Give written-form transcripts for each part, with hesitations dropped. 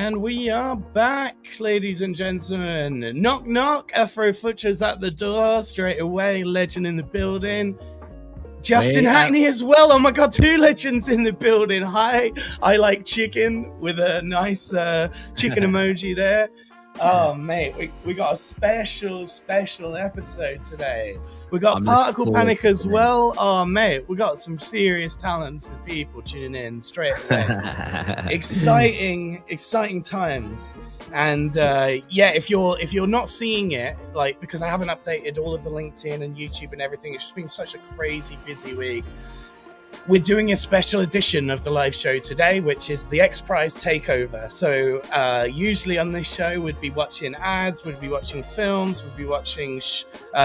And we are back, ladies and gentlemen. Knock, knock. Afro Futcher's at the door straight away. Legend in the building. Justin Hackney as well. Oh my God, two legends in the building. Hi, I like chicken with a nice chicken emoji there. Oh, mate, we got a special episode today. We got Particle Panic as well. Oh, mate, we got some serious talented people tuning in straight away. exciting times. And yeah, if you're not seeing it, like, because I haven't updated all of the LinkedIn and YouTube and everything, it's just been such a crazy busy week. We're doing a special edition of the live show today, which is the XPrize takeover. So usually on this show, we'd be watching ads, we'd be watching films, we'd be watching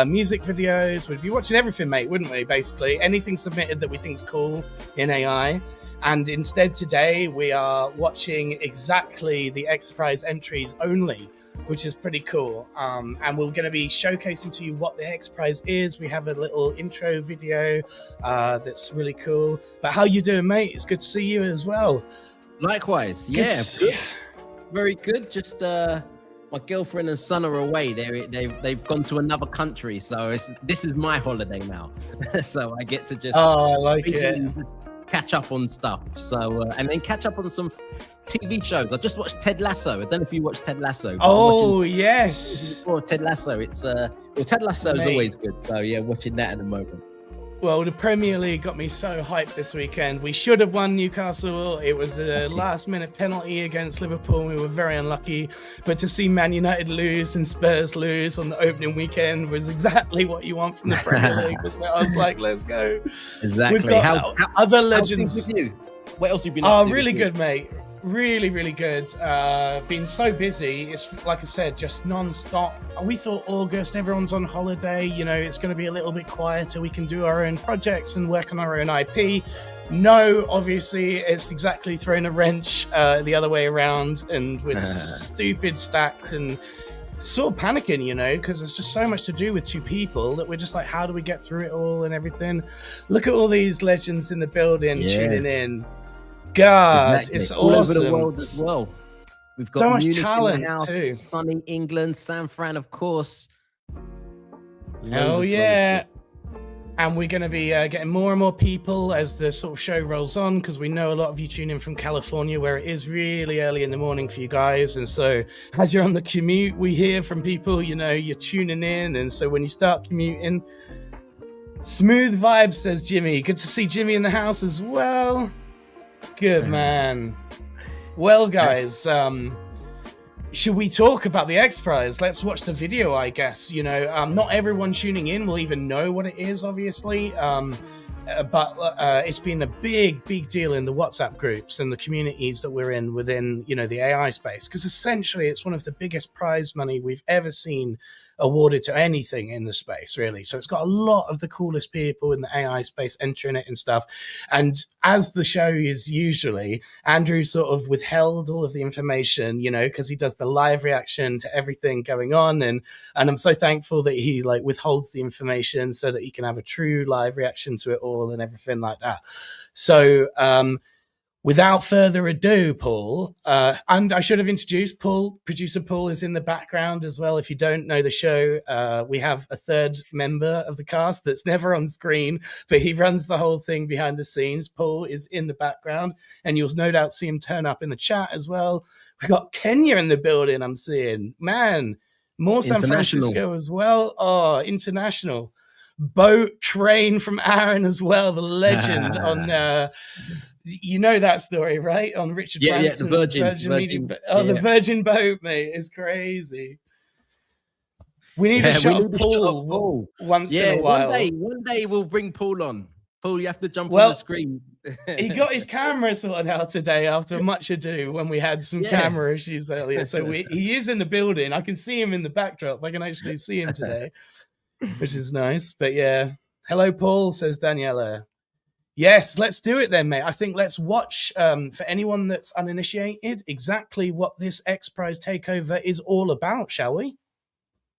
music videos, we'd be watching everything, mate, wouldn't we? Basically, anything submitted that we think's cool in AI. And instead today, we are watching exactly the XPrize entries only, which is pretty cool. And we're going to be showcasing to you what the XPrize is. We have a little intro video that's really cool. But how you doing, mate? It's good to see you as well. Likewise. Good. Very good. Just my girlfriend and son are away. They've gone to another country. So this is my holiday now. So I get to just I like it. Catch up on stuff. So and then catch up on some TV shows. I just watched Ted Lasso. I don't know if you watched Ted Lasso. Oh, yes. Ted Lasso. It's Ted Lasso is always good. So yeah, watching that at the moment. Well, the Premier League got me so hyped this weekend. We should have won Newcastle. It was a last-minute penalty against Liverpool. We were very unlucky. But to see Man United lose and Spurs lose on the opening weekend was exactly what you want from the Premier League. So I was like, let's go. Exactly. We've got other legends. With you? What else have you been up to? Oh, really good, mate. Really good. Been so busy. It's like I said, just non-stop. We thought August, everyone's on holiday, you know, it's going to be a little bit quieter. We can do our own projects and work on our own IP. No, obviously, it's exactly thrown a wrench the other way around, and we're stupid stacked and sort of panicking, you know, because there's just so much to do with two people that we're just like, how do we get through it all and everything? Look at all these legends in the building tuning in. God, exactly. It's all awesome. Over the world as well. We've got so much Munich talent in the house, too. Sonny, England, San Fran, of course. Hell yeah. And we're going to be getting more and more people as the sort of show rolls on, because we know a lot of you tune in from California, where it is really early in the morning for you guys. And so as you're on the commute, we hear from people, you know, you're tuning in. And so when you start commuting, smooth vibes, says Jimmy. Good to see Jimmy in the house as well. Good man. Well, guys, should we talk about the XPrize? Let's watch the video, I guess. You know, not everyone tuning in will even know what it is, obviously. But it's been a big deal in the WhatsApp groups and the communities that we're in within, you know, the AI space, because essentially it's one of the biggest prize money we've ever seen awarded to anything in the space, really. So it's got a lot of the coolest people in the AI space entering it and stuff. And as the show is usually, Andrew sort of withheld all of the information, you know, because he does the live reaction to everything going on. And I'm so thankful that he like withholds the information so that he can have a true live reaction to it all and everything like that. So, without further ado, Paul, and I should have introduced Paul. Producer Paul is in the background as well. If you don't know the show, we have a third member of the cast that's never on screen, but he runs the whole thing behind the scenes. Paul is in the background, and you'll no doubt see him turn up in the chat as well. We got Kenya in the building, I'm seeing. Man, more San Francisco as well. Oh, international. Boat train from Aaron as well, the legend on... you know that story, right? On Richard Branson's Virgin the Virgin boat, mate, is crazy. We need a shot of Paul once in a while. One day we'll bring Paul on. Paul, you have to jump on the screen. He got his camera sorted out today after much ado when we had some camera issues earlier. So he is in the building. I can see him in the backdrop. I can actually see him today, which is nice. But yeah, hello, Paul, says Daniela. Yes, let's do it then, mate. I think let's watch, for anyone that's uninitiated, exactly what this XPrize takeover is all about, shall we?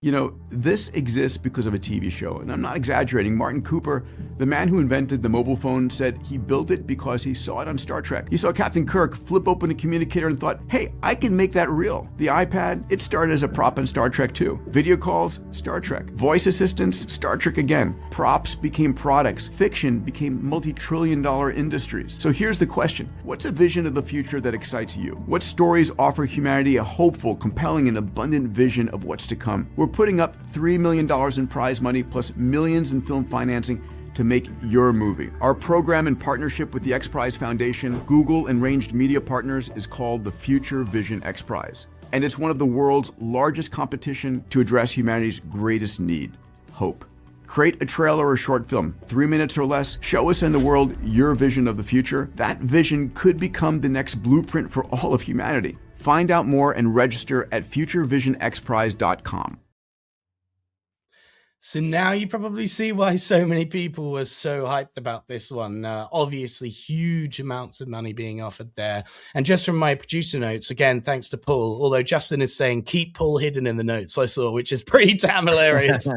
You know, this exists because of a TV show, and I'm not exaggerating. Martin Cooper, the man who invented the mobile phone, said he built it because he saw it on Star Trek. He saw Captain Kirk flip open a communicator and thought, hey, I can make that real. The iPad, it started as a prop in Star Trek 2. Video calls, Star Trek. Voice assistants, Star Trek again. Props became products. Fiction became multi-trillion-dollar industries. So here's the question. What's a vision of the future that excites you? What stories offer humanity a hopeful, compelling, and abundant vision of what's to come? We're putting up $3 million in prize money plus millions in film financing to make your movie. Our program, in partnership with the XPrize Foundation, Google, and Ranged Media Partners, is called the Future Vision XPrize. And it's one of the world's largest competition to address humanity's greatest need, hope. Create a trailer or short film, 3 minutes or less. Show us and the world your vision of the future. That vision could become the next blueprint for all of humanity. Find out more and register at futurevisionxprize.com. So now you probably see why so many people were so hyped about this one. Obviously, huge amounts of money being offered there. And just from my producer notes, again, thanks to Paul, although Justin is saying keep Paul hidden in the notes I saw, which is pretty damn hilarious.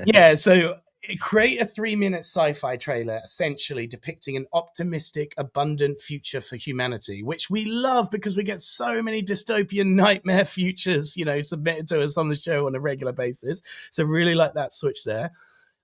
Yeah, so create a 3-minute sci-fi trailer essentially depicting an optimistic, abundant future for humanity, which we love because we get so many dystopian nightmare futures, you know, submitted to us on the show on a regular basis. So really like that switch there.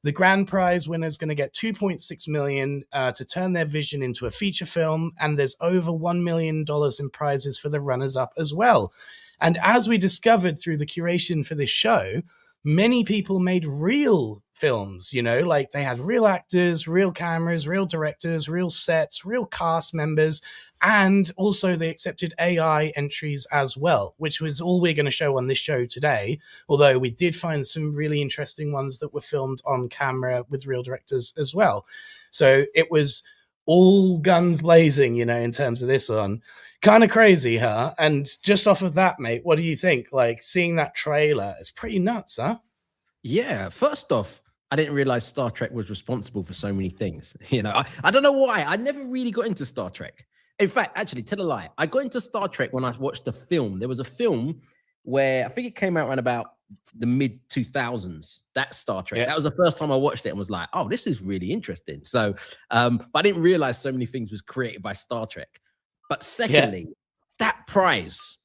The grand prize winner is going to get $2.6 million to turn their vision into a feature film, and there's over $1 million in prizes for the runners-up as well. And as we discovered through the curation for this show, many people made real films, you know, like they had real actors, real cameras, real directors, real sets, real cast members, and also they accepted AI entries as well, which was all we're going to show on this show today. Although we did find some really interesting ones that were filmed on camera with real directors as well. So it was all guns blazing, you know, in terms of this one. Kind of crazy, huh? And just off of that, mate, what do you think? Like, seeing that trailer, it's pretty nuts, huh? Yeah, first off, I didn't realize Star Trek was responsible for so many things. You know, I don't know why. I never really got into Star Trek. In fact, actually, tell a lie. I got into Star Trek when I watched the film. There was a film where I think it came out around about the mid 2000s. That Star Trek. Yeah. That was the first time I watched it and was like, oh, this is really interesting. So, but I didn't realize so many things was created by Star Trek. But secondly, that prize,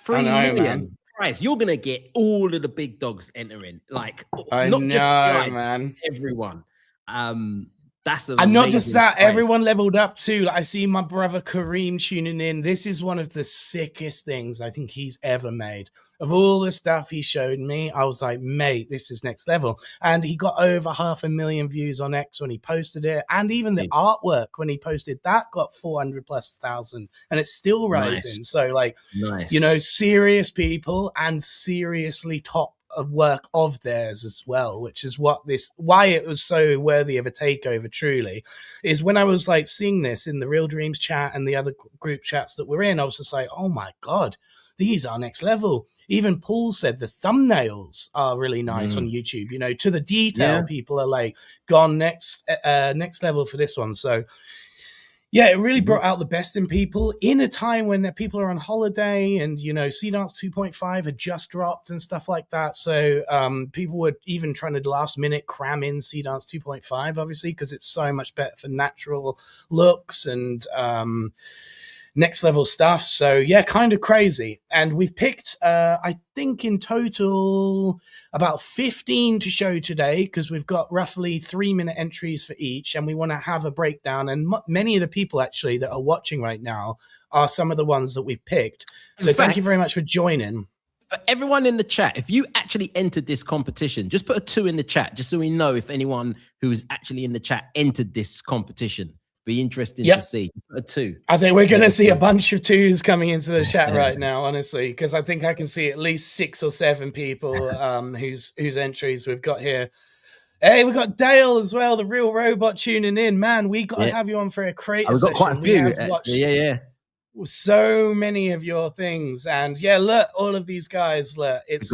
$3 million prize, you're gonna get all of the big dogs entering, like everyone. That's and not just that, prize. Everyone leveled up too. Like, I see my brother Karim tuning in. This is one of the sickest things I think he's ever made. Of all the stuff he showed me, I was like, mate, this is next level. And he got over 500,000 views on X when he posted it. And even the artwork when he posted that got 400,000+, and it's still rising. Nice. So like, you know, serious people and seriously top of work of theirs as well, which is why it was so worthy of a takeover. Truly, is when I was like seeing this in the Real Dreams chat and the other group chats that we're in, I was just like, oh my god, these are next level. Even Paul said the thumbnails are really nice on YouTube. You know, to the detail, people are like gone next level for this one. So yeah, it really brought out the best in people in a time when people are on holiday, and, you know, Seedance 2.5 had just dropped and stuff like that. So people were even trying to last minute cram in Seedance 2.5, obviously, because it's so much better for natural looks and next level stuff. So yeah, kind of crazy. And we've picked, I think in total, about 15 to show today, because we've got roughly 3-minute entries for each, and we want to have a breakdown. And many of the people actually that are watching right now are some of the ones that we've picked. So thank you very much for joining. For everyone in the chat, if you actually entered this competition, just put a 2 in the chat, just so we know if anyone who is actually in the chat entered this competition. Be interesting to see. A 2. I think we're going to see a bunch of 2s coming into the chat right now, honestly, because I think I can see at least 6 or 7 people whose entries we've got here. Hey, we've got Dale as well, the real robot, tuning in. Man, we got to have you on for a creator session. We've got quite a few. So many of your things, and look, all of these guys. Look, it's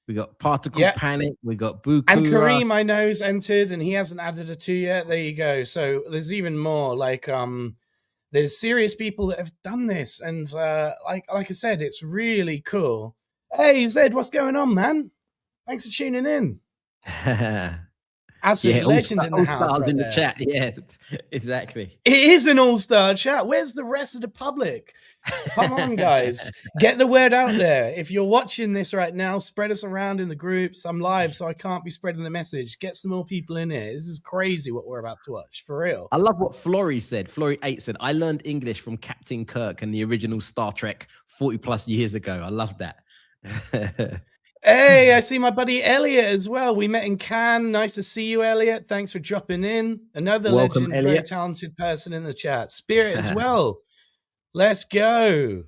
we got Particle Panic, we got Buku. And Karim, I know, has entered, and he hasn't added a 2 yet. There you go. So there's even more. Like, there's serious people that have done this, and like I said, it's really cool. Hey, Zed, what's going on, man? Thanks for tuning in. Absolute legend in the house. Right in the chat. Yeah, exactly. It is an all-star chat. Where's the rest of the public? Come on, guys. Get the word out there. If you're watching this right now, spread us around in the groups. I'm live, so I can't be spreading the message. Get some more people in here. This is crazy what we're about to watch, for real. I love what Flory said. Flory 8 said, I learned English from Captain Kirk and the original Star Trek 40 plus years ago. I love that. Hey, I see my buddy Eliott as well. We met in Cannes. Nice to see you, Eliott. Thanks for dropping in. Another Welcome, legend, very Eliott. talented person in the chat. Spirit as well. Let's go.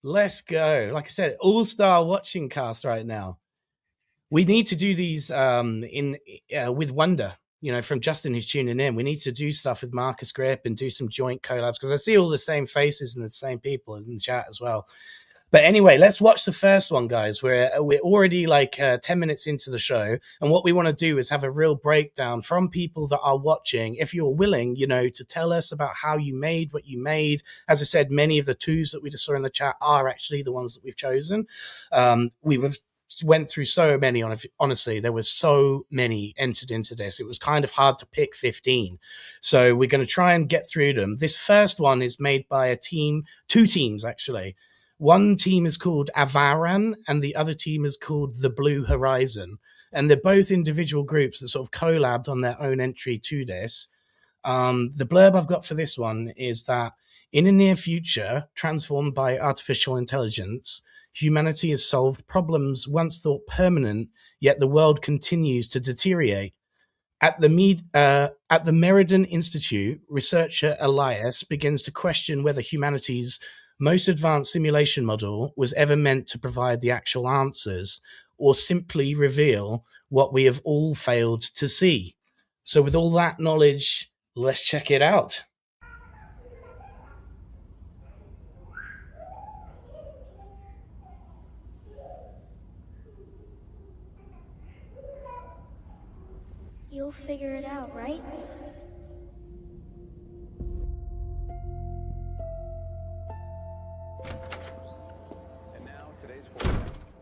Let's go. Like I said, all-star watching cast right now. We need to do these with Wonder, you know, from Justin who's tuning in. We need to do stuff with Marcus Grip and do some joint collabs because I see all the same faces and the same people in the chat as well. But anyway, let's watch the first one, guys. We're already like 10 minutes into the show. And what we want to do is have a real breakdown from people that are watching. If you're willing, you know, to tell us about how you made what you made. As I said, many of the twos that we just saw in the chat are actually the ones that we've chosen. Went through so many, honestly. There were so many entered into this. It was kind of hard to pick 15. So we're going to try and get through them. This first one is made by a team, two teams, actually. One team is called Avaren and the other team is called The Blue Horizon. And they're both individual groups that sort of collabed on their own entry to this. The blurb I've got for this one is that in a near future, transformed by artificial intelligence, humanity has solved problems once thought permanent, yet the world continues to deteriorate. At the MERIDIAN Institute, researcher Eliott begins to question whether humanity's most advanced simulation model was ever meant to provide the actual answers or simply reveal what we have all failed to see. So with all that knowledge, let's check it out. You'll figure it out, right?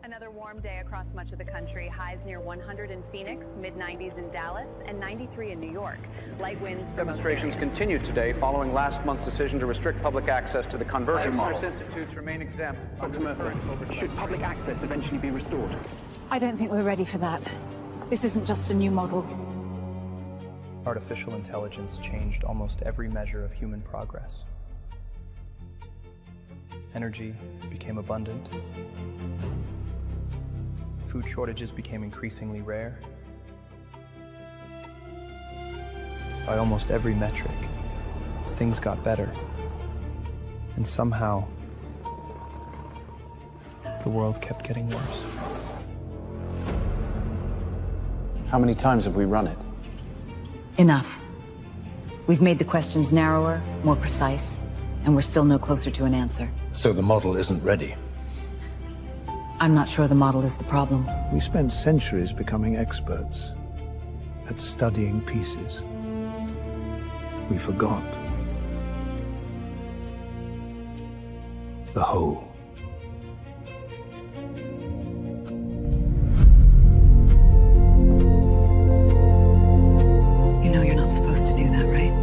Another warm day across much of the country. Highs near 100 in Phoenix, mid-90s in Dallas, and 93 in New York. Light winds. Demonstrations continued today following last month's decision to restrict public access to the convergent model. Institutes remain exempt. Should public access eventually be restored? I don't think we're ready for that. This isn't just a new model. Artificial intelligence changed almost every measure of human progress. Energy became abundant. Food shortages became increasingly rare. By almost every metric, things got better. And somehow, the world kept getting worse. How many times have we run it? Enough. We've made the questions narrower, more precise, and we're still no closer to an answer. So the model isn't ready? I'm not sure the model is the problem. We spent centuries becoming experts at studying pieces. We forgot the whole. You know you're not supposed to do that, right?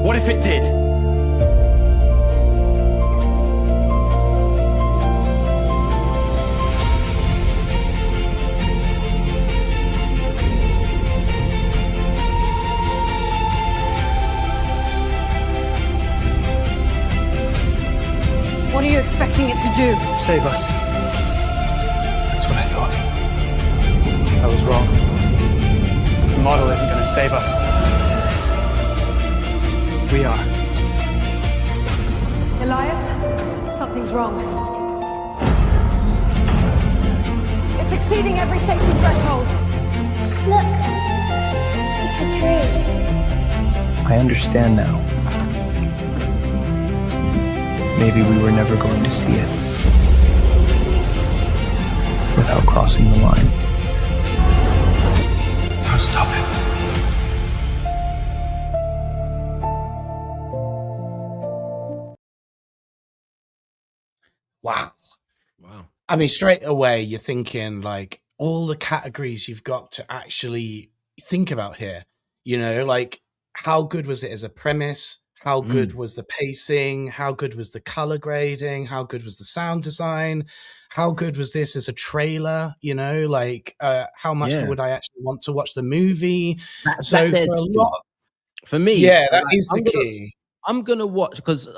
What if it did? What are you expecting it to do? Save us. That's what I thought. I was wrong. The model isn't going to save us. We are. Eliott, something's wrong. It's exceeding every safety threshold. Look, it's a tree. I understand now. Maybe we were never going to see it. without crossing the line. Don't stop it. Wow. Wow. I mean, straight away, you're thinking like all the categories you've got to actually think about here. You know, like how good was it as a premise? How good was the pacing? How good was the color grading? How good was the sound design? How good was this as a trailer? You know, like how much would I actually want to watch the movie? For a lot, for me, yeah, that is the key. I'm gonna watch because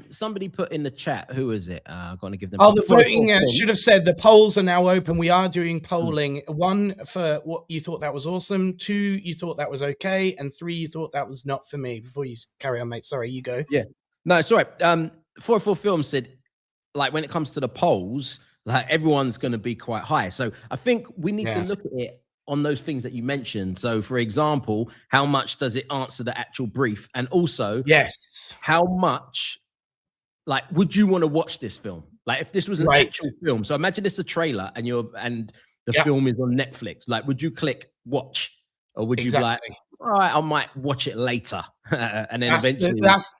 somebody put in the chat. Who is it? I'm gonna give them. Oh, the voting should have said the polls are now open. We are doing polling. 1 for what you thought that was awesome. 2 you thought that was okay, and 3 you thought that was not for me. Before you carry on, mate. Sorry, you go. Yeah, no, it's all right. 44 Films said, like, when it comes to the polls, like everyone's gonna be quite high. So I think we need to look at it on those things that you mentioned. So, for example, how much does it answer the actual brief? And also, how much, like, would you want to watch this film? Like, if this was an actual film. So imagine it's a trailer and the film is on Netflix. Like, would you click watch? Or would you be like, all right, I might watch it later. And then eventually, that's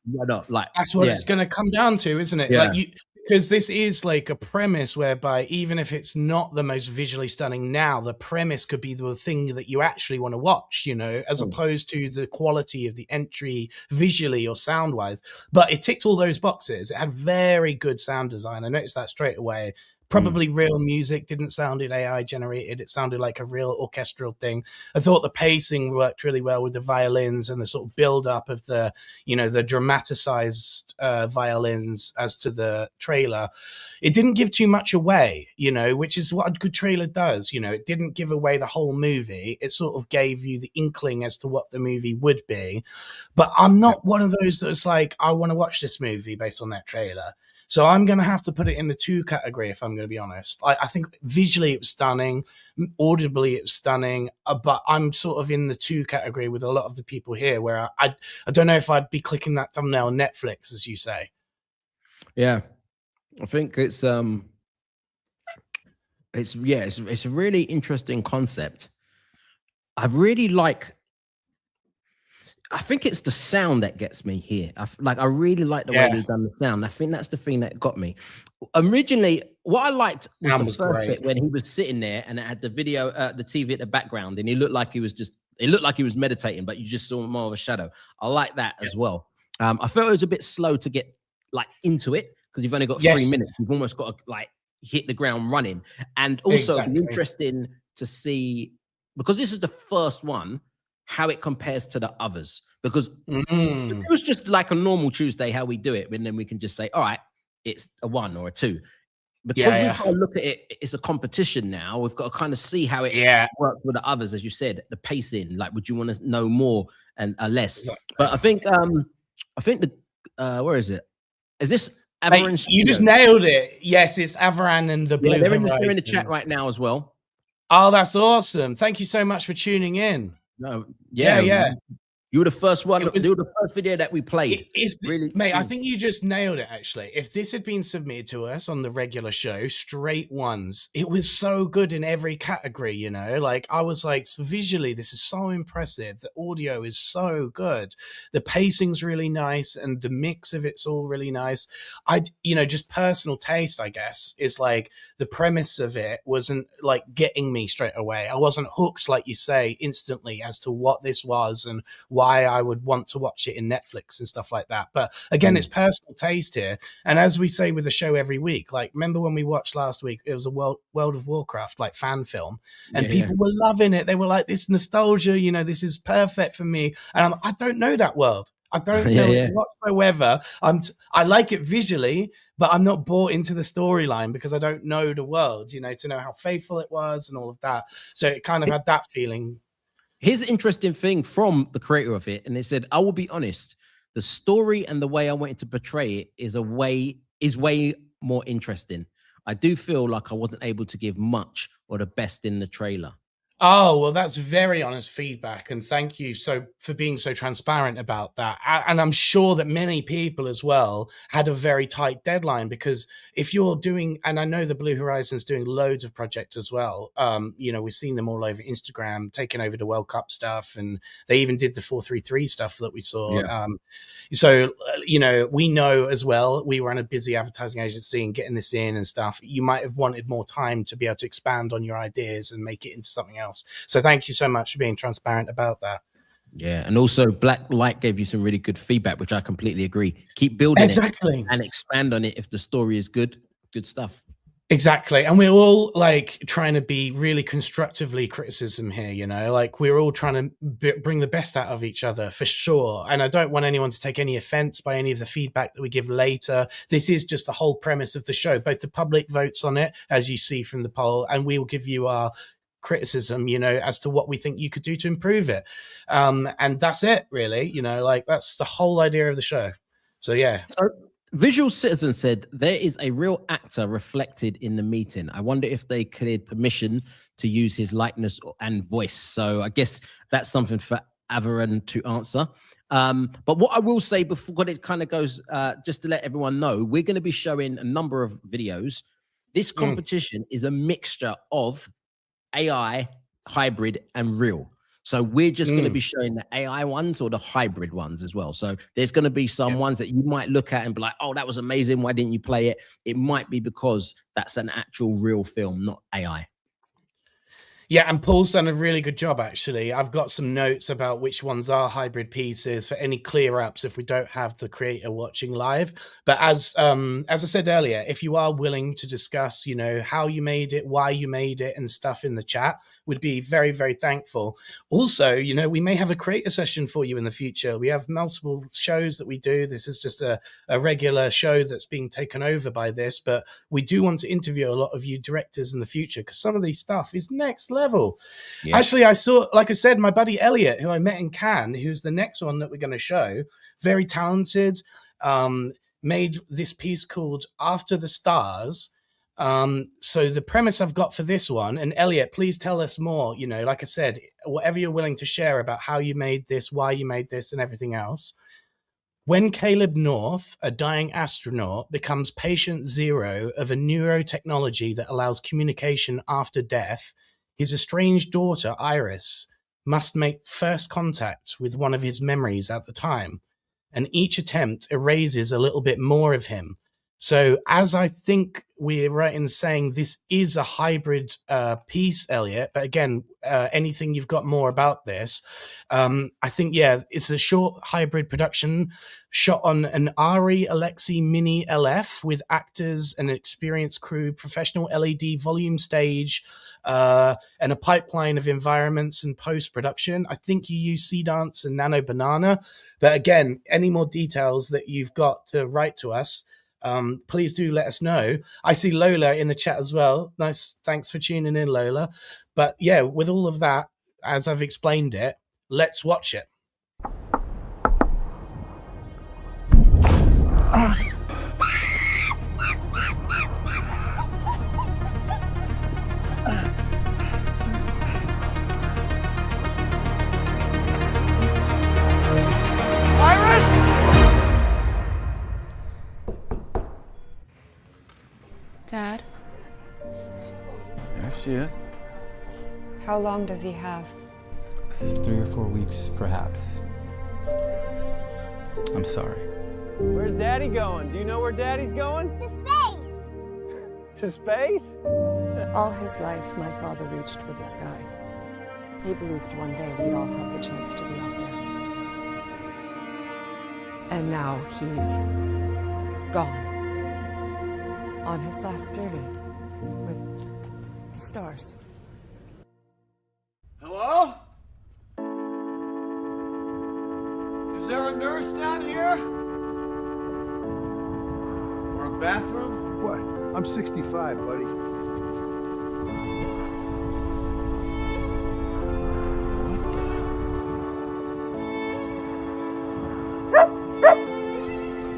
what it's going to come down to, isn't it? Yeah. Like because this is like a premise whereby even if it's not the most visually stunning now, the premise could be the thing that you actually want to watch, you know, as opposed to the quality of the entry visually or sound wise. But it ticked all those boxes. It had very good sound design. I noticed that straight away. Probably real music, didn't sound AI generated. It sounded like a real orchestral thing. I thought the pacing worked really well with the violins and the sort of build up of the, you know, the dramatized violins as to the trailer. It didn't give too much away, you know, which is what a good trailer does. You know, it didn't give away the whole movie. It sort of gave you the inkling as to what the movie would be. But I'm not one of those that's like, I want to watch this movie based on that trailer. So I'm going to have to put it in the 2 category, if I'm going to be honest. I think visually it was stunning, audibly it was stunning, but I'm sort of in the 2 category with a lot of the people here where I don't know if I'd be clicking that thumbnail on Netflix, as you say. Yeah, I think it's a really interesting concept. I think it's the sound that gets me here. I really like the way they've done the sound. I think that's the thing that got me. Originally, what I liked was the first bit when he was sitting there and it had the video, the TV at the background, and he looked like he was meditating, but you just saw more of a shadow. I like that as well. I felt it was a bit slow to get like into it because you've only got 3 minutes. You've almost got to like hit the ground running, and also interesting to see because this is the first one. How it compares to the others, because it was just like a normal Tuesday, how we do it, and then we can just say, all right, it's a 1 or a 2. Because we've got to look at it, it's a competition now. We've got to kind of see how it works with the others, as you said, the pacing. Like, would you want to know more and less? Exactly. But I think the where is it? Is this Avaren? Mate, you just nailed it. Yes, it's Avaren and the Blue. They're in the chat right now as well. Oh, that's awesome! Thank you so much for tuning in. No, yeah. You were the first one. You were the first video that we played. Mate, I think you just nailed it, actually. If this had been submitted to us on the regular show, straight 1s, it was so good in every category, you know? Like, I was like, visually, this is so impressive. The audio is so good. The pacing's really nice, and the mix of it's all really nice. Just personal taste, I guess, is like, the premise of it wasn't, like, getting me straight away. I wasn't hooked, like you say, instantly as to what this was and why I would want to watch it in Netflix and stuff like that. But again, it's personal taste here. And as we say with the show every week, like, remember when we watched last week, it was a World of Warcraft, like, fan film, and people were loving it. They were like, this nostalgia, you know, this is perfect for me. And I don't know that world. I don't know it whatsoever. I like it visually, but I'm not bought into the storyline because I don't know the world, you know, to know how faithful it was and all of that. So it kind of had that feeling. Here's an interesting thing from the creator of it, and they said, I will be honest, the story and the way I wanted to portray it is way more interesting. I do feel like I wasn't able to give much or the best in the trailer. Oh, well, that's very honest feedback. And thank you for being so transparent about that. And I'm sure that many people as well had a very tight deadline, because if you're doing, and I know the Blue Horizon's doing loads of projects as well. We've seen them all over Instagram, taking over the World Cup stuff. And they even did the 433 stuff that we saw. Yeah. We know as well, we were in a busy advertising agency and getting this in and stuff. You might have wanted more time to be able to expand on your ideas and make it into something else. So thank you so much for being transparent about that. Yeah, and also Black Light gave you some really good feedback, which I completely agree. Keep building exactly it and expand on it if the story is good. Good stuff. Exactly. And we're all like trying to be really constructively criticism here, like we're all trying to bring the best out of each other for sure. And I don't want anyone to take any offense by any of the feedback that we give later. This is just the whole premise of the show. Both the public votes on it, as you see from the poll, and we will give you our criticism, as to what we think you could do to improve it. And that's it, really, like that's the whole idea of the show. So, yeah. So, Visual Citizen said there is a real actor reflected in the meeting. I wonder if they cleared permission to use his likeness and voice. So I guess that's something for Avaren to answer. But what I will say before it kind of goes, just to let everyone know, we're going to be showing a number of videos. This competition is a mixture of AI, hybrid, and real. So we're just going to be showing the AI ones or the hybrid ones as well. So there's going to be some ones that you might look at and be like, oh, that was amazing. Why didn't you play it? It might be because that's an actual real film, not AI. Yeah, and Paul's done a really good job, actually. I've got some notes about which ones are hybrid pieces for any clear-ups if we don't have the creator watching live. But as I said earlier, if you are willing to discuss, how you made it, why you made it, and stuff in the chat, would be very, very thankful. Also, we may have a creator session for you in the future. We have multiple shows that we do. This is just a regular show that's being taken over by this, but we do want to interview a lot of you directors in the future, because some of these stuff is next level. Yeah. Actually, I saw, like I said, my buddy Eliott, who I met in Cannes, who's the next one that we're going to show, very talented, made this piece called After the Stars. So the premise I've got for this one, and Eliott, please tell us more, like I said, whatever you're willing to share about how you made this, why you made this, and everything else. When Caleb North, a dying astronaut, becomes patient zero of a neurotechnology that allows communication after death, his estranged daughter, Iris, must make first contact with one of his memories at the time, and each attempt erases a little bit more of him. So as I think we're right in saying this is a hybrid piece, Eliott, but again, anything you've got more about this, I think, it's a short hybrid production shot on an Ari Aleksey Mini LF with actors, an experienced crew, professional LED volume stage, and a pipeline of environments and post-production. I think you use Sea Dance and Nano Banana. But again, any more details that you've got to write to us, please do let us know. I see Lola in the chat as well. Nice. Thanks for tuning in, Lola. But yeah, with all of that, as I've explained it, let's watch it. Dad? Yes, yeah. How long does he have? 3 or 4 weeks, perhaps. I'm sorry. Where's Daddy going? Do you know where Daddy's going? To space! To space? All his life, my father reached for the sky. He believed one day we'd all have the chance to be out there. And now he's gone. On his last journey with the stars. Hello? Is there a nurse down here? Or a bathroom? What? I'm 65, buddy.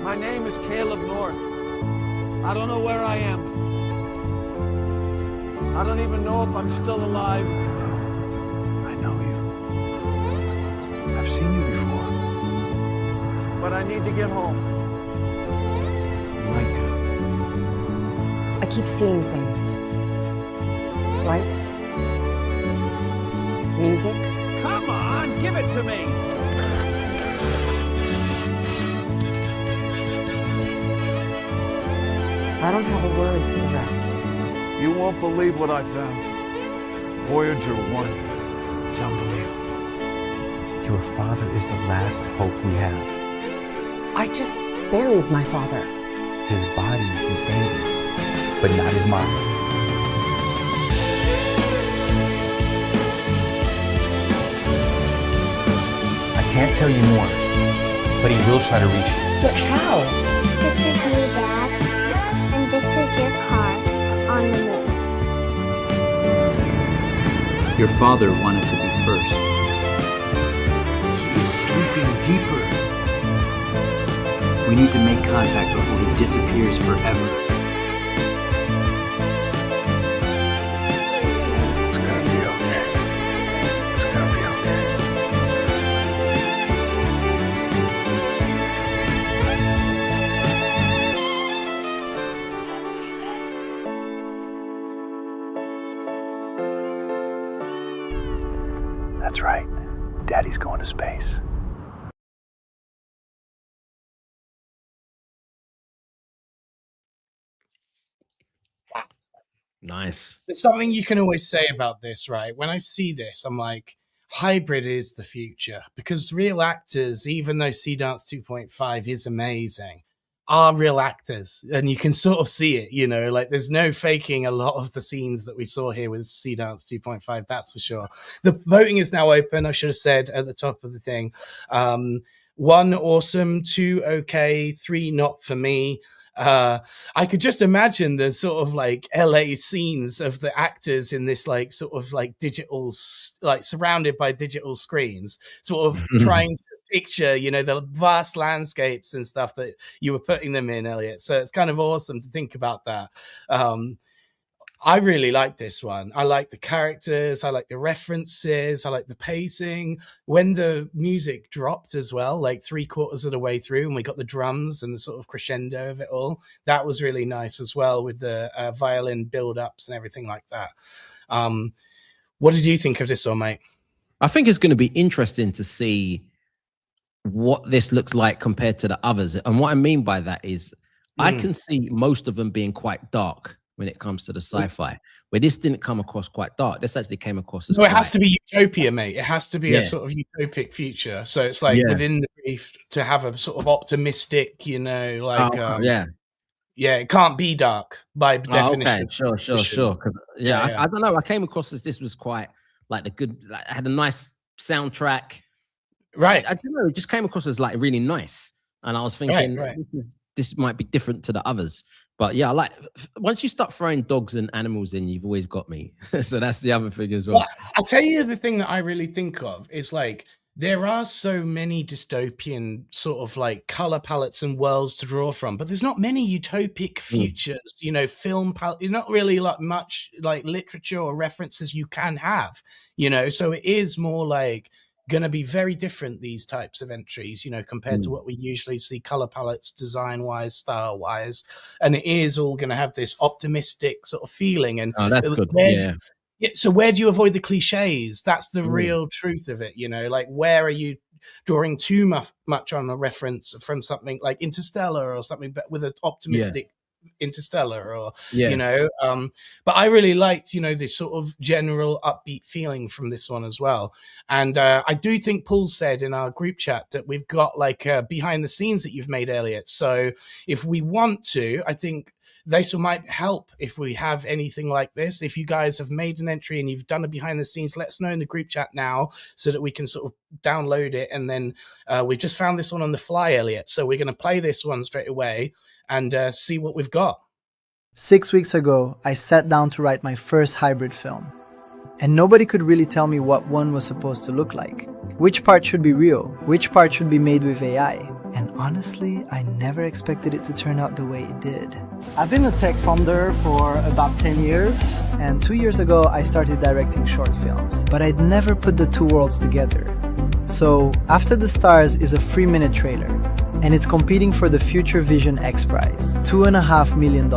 My name is Caleb North. I don't know where I am. I don't even know if I'm still alive. seen you before. But I need to get home. Micah. I keep seeing things. Lights. Music. Come on, give it to me! I don't have a word for the rest. You won't believe what I found. Voyager 1. It's unbelievable. Your father is the last hope we have. I just buried my father. His body you buried, but not his mind. I can't tell you more, but he will try to reach you. But how? This is you, Dad. And this is your car on the moon. Your father wanted to be first. He is sleeping deeper. We need to make contact before he disappears forever. It's gonna be okay. It's gonna be okay. That's right. Daddy's going to space. Nice. There's something you can always say about this, right? When I see this, I'm like, hybrid is the future, because real actors, even though Sea Dance 2.5 is amazing, are real actors, and you can sort of see it, you know, like there's no faking a lot of the scenes that we saw here with Sea Dance 2.5, that's for sure. The voting is now open, I should have said at the top of the thing. 1 awesome, 2 okay, 3 not for me. I could just imagine the sort of like LA scenes of the actors in this like sort of like digital, like surrounded by digital screens, sort of trying to picture, you know, the vast landscapes and stuff that you were putting them in, Eliott. So it's kind of awesome to think about that. I really like this one. I like the characters. I like the references. I like the pacing. When the music dropped as well, like 3/4 of the way through, and we got the drums and the sort of crescendo of it all, that was really nice as well, with the violin build-ups and everything like that. What did you think of this one, mate? I think it's going to be interesting to see what this looks like compared to the others. And what I mean by that is I can see most of them being quite dark when it comes to the sci-fi, where this didn't come across quite dark. This actually came across as it has to be utopia, mate. It has to be a Yeah. sort of utopic future. So it's like within the brief to have a sort of optimistic, you know, like yeah, it can't be dark by definition. Okay. Sure. 'Cause, I don't know. I came across as this was quite like the good. Like, it had a nice soundtrack, right? I don't know. It just came across as like really nice, and I was thinking this might be different to the others. But yeah, I like once you start throwing dogs and animals in, you've always got me. So that's the other thing as well. I'll tell you the thing that I really think of is like there are so many dystopian sort of like color palettes and worlds to draw from, but there's not many utopic futures, you know, film palette. Not really like much like literature or references you can have, you know. So it is more like going to be very different, these types of entries, you know, compared to what we usually see color palettes, design wise, style wise, and it is all going to have this optimistic sort of feeling. And that's good. So where do you avoid the cliches? That's the real truth of it, you know, like where are you drawing too much on a reference from something like Interstellar or something, but with an optimistic Interstellar or you know, but I really liked, you know, this sort of general upbeat feeling from this one as well. And I do think Paul said in our group chat that we've got like behind the scenes that you've made, Eliott. So if we want to, I think this might help if we have anything like this. If you guys have made an entry and you've done a behind the scenes, let us know in the group chat now so that we can sort of download it. And then we've just found this one on the fly, Eliott. So we're going to play this one straight away and see what we've got. 6 weeks ago, I sat down to write my first hybrid film. And nobody could really tell me what one was supposed to look like. Which part should be real? Which part should be made with AI? And honestly, I never expected it to turn out the way it did. I've been a tech founder for about 10 years. And 2 years ago, I started directing short films. But I'd never put the two worlds together. So, After the Stars is a 3-minute trailer, and it's competing for the Future Vision XPrize, $2.5 million,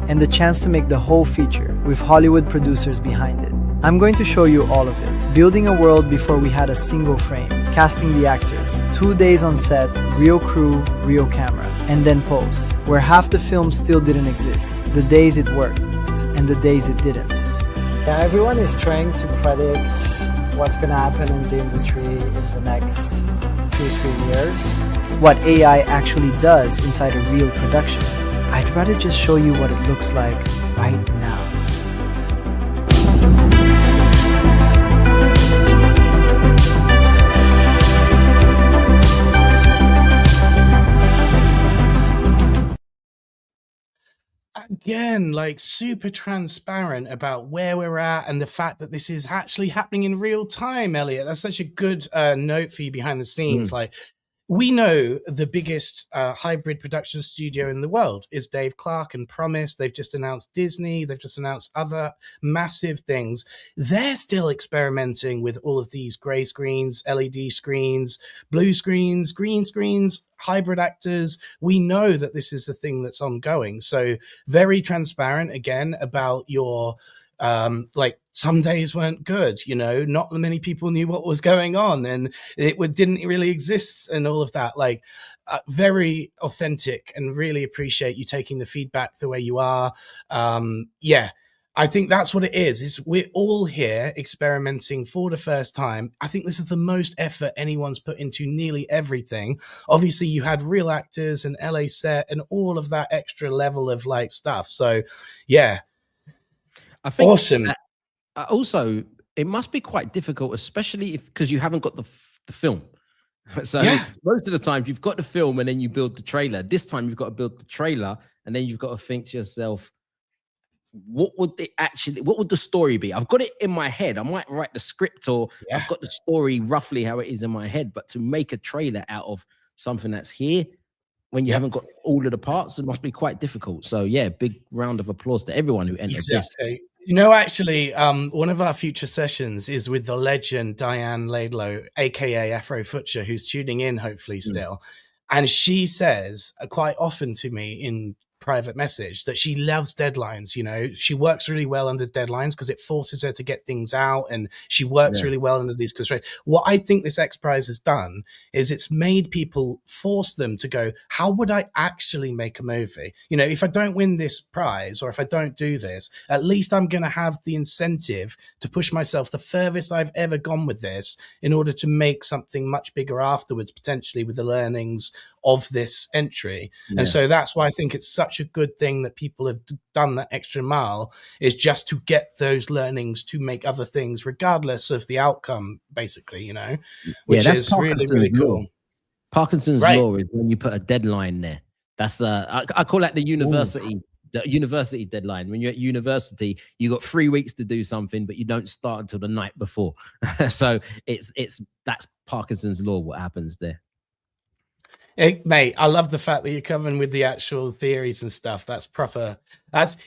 and the chance to make the whole feature with Hollywood producers behind it. I'm going to show you all of it, building a world before we had a single frame, casting the actors, 2 days on set, real crew, real camera, and then post, where half the film still didn't exist, the days it worked, and the days it didn't. Yeah, everyone is trying to predict what's going to happen in the industry in the next 2-3 years. What AI actually does inside a real production. I'd rather just show you what it looks like right now. Again, like super transparent about where we're at and the fact that this is actually happening in real time, Eliott. That's such a good note for you behind the scenes. Like, we know the biggest hybrid production studio in the world is Dave Clark and Promise. They've just announced Disney. They've just announced other massive things. They're still experimenting with all of these gray screens, LED screens, blue screens, green screens, hybrid actors. We know that this is a thing that's ongoing. So very transparent again about your like some days weren't good, you know, not many people knew what was going on and didn't really exist and all of that. Like very authentic, and really appreciate you taking the feedback the way you are. Yeah, I think that's what it is we're all here experimenting for the first time. I think this is the most effort anyone's put into nearly everything. Obviously you had real actors and LA set and all of that extra level of like stuff. So yeah, I think awesome. Also, it must be quite difficult, especially because you haven't got the film. So most of the time you've got the film and then you build the trailer. This time you've got to build the trailer and then you've got to think to yourself, what would the story be? I've got it in my head. I might write the script or I've got the story roughly how it is in my head, but to make a trailer out of something that's here when you haven't got all of the parts, it must be quite difficult. So yeah, big round of applause to everyone who entered this. You know, actually, one of our future sessions is with the legend Diane Laidlow, aka Afro Futcher, who's tuning in hopefully still. And she says quite often to me in private message that she loves deadlines. You know, she works really well under deadlines because it forces her to get things out, and she works really well under these constraints. What I think this XPrize has done is it's made people force them to go, how would I actually make a movie? You know, if I don't win this prize or if I don't do this, at least I'm going to have the incentive to push myself the furthest I've ever gone with this in order to make something much bigger afterwards, potentially with the learnings of this entry. And so that's why I think it's such a good thing that people have done that extra mile, is just to get those learnings to make other things regardless of the outcome, basically, you know, which is really, really cool. Parkinson's law is when you put a deadline there. That's I call that the university deadline. When you're at university, you got 3 weeks to do something, but you don't start until the night before. So that's Parkinson's law, what happens there. Hey, mate, I love the fact that you're coming with the actual theories and stuff. That's proper.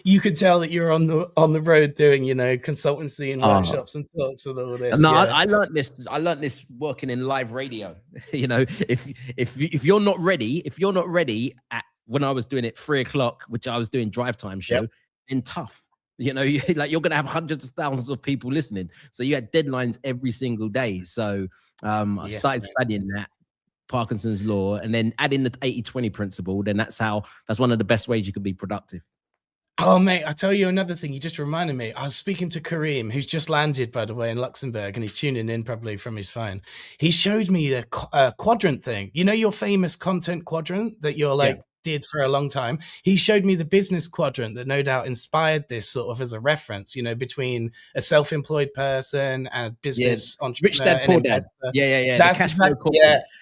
You could tell that you're on the road doing, you know, consultancy and workshops and talks and all this. No, I learned this. I learned this working in live radio. You know, if you're not ready, at when I was doing it 3 o'clock, which I was doing drive time show, then tough. You know, you're going to have hundreds of thousands of people listening. So you had deadlines every single day. So I started studying that. Parkinson's law, and then adding the 80-20 principle, then that's one of the best ways you could be productive. Oh, mate, I'll tell you another thing. You just reminded me. I was speaking to Karim, who's just landed, by the way, in Luxembourg, and he's tuning in probably from his phone. He showed me the quadrant thing. You know, your famous content quadrant that you're like, did for a long time. He showed me the business quadrant that no doubt inspired this sort of as a reference, you know, between a self-employed person and a business entrepreneur. Rich dad, poor dad. Yeah. That's exactly,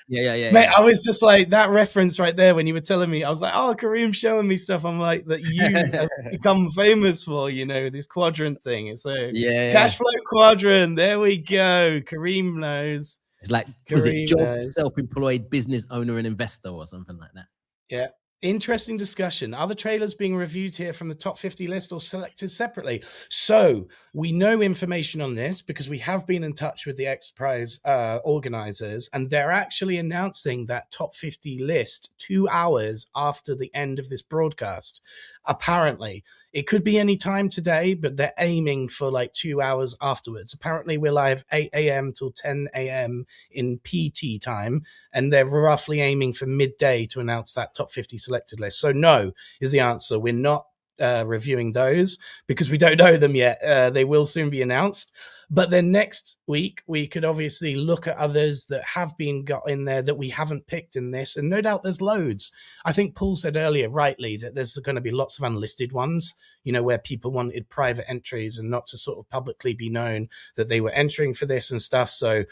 yeah. Mate, I was just like, that reference right there when you were telling me, I was like, oh, Karim's showing me stuff. I'm like, that you have become famous for, you know, this quadrant thing. So cash flow quadrant. There we go. Karim knows. It's like, was it job, self-employed, business owner and investor or something like that? Yeah. Interesting discussion. Are the trailers being reviewed here from the top 50 list or selected separately? So we know information on this because we have been in touch with the XPrize organizers, and they're actually announcing that top 50 list 2 hours after the end of this broadcast. Apparently, it could be any time today, but they're aiming for like 2 hours afterwards. Apparently, we're live 8 a.m. till 10 a.m. in PT time, and they're roughly aiming for midday to announce that top 50 selected list. So no is the answer. We're not reviewing those because we don't know them yet. They will soon be announced. But then next week, we could obviously look at others that have been got in there that we haven't picked in this. And no doubt there's loads. I think Paul said earlier, rightly, that there's going to be lots of unlisted ones, you know, where people wanted private entries and not to sort of publicly be known that they were entering for this and stuff. So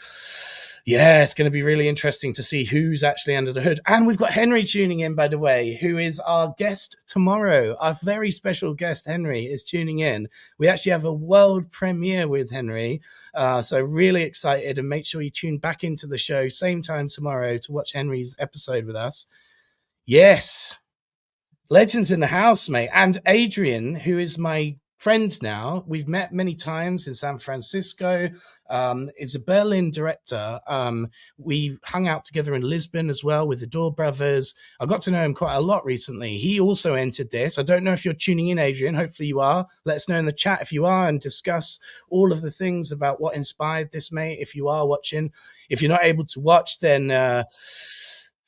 yeah, it's going to be really interesting to see who's actually under the hood. And we've got Henry tuning in, by the way, who is our guest tomorrow. Our very special guest, Henry, is tuning in. We actually have a world premiere with Henry. So really excited, and make sure you tune back into the show same time tomorrow to watch Henry's episode with us. Yes. Legends in the house, mate. And Adrian, who is my friend now, we've met many times in San Francisco, is a Berlin director. We hung out together in Lisbon as well with the Daubrez. I got to know him quite a lot recently. He also entered this. I don't know if you're tuning in, Adrian. Hopefully you are. Let us know in the chat if you are, and discuss all of the things about what inspired this, mate, if you are watching. If you're not able to watch, then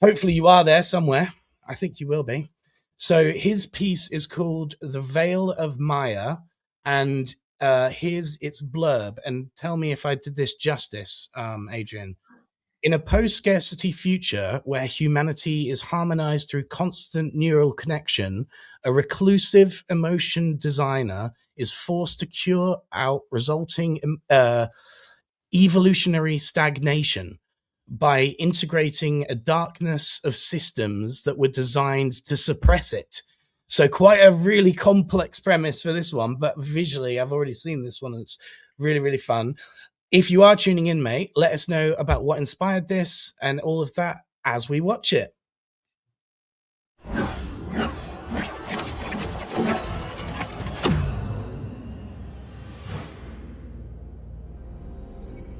hopefully you are there somewhere. I think you will be. So his piece is called The Veil of Maya, and here's its blurb. And tell me if I did this justice, Adrian. In a post-scarcity future where humanity is harmonized through constant neural connection, a reclusive emotion designer is forced to cure out resulting evolutionary stagnation by integrating a darkness of systems that were designed to suppress it. So quite a really complex premise for this one, but visually, I've already seen this one. It's really, really fun. If you are tuning in, mate, let us know about what inspired this and all of that as we watch it.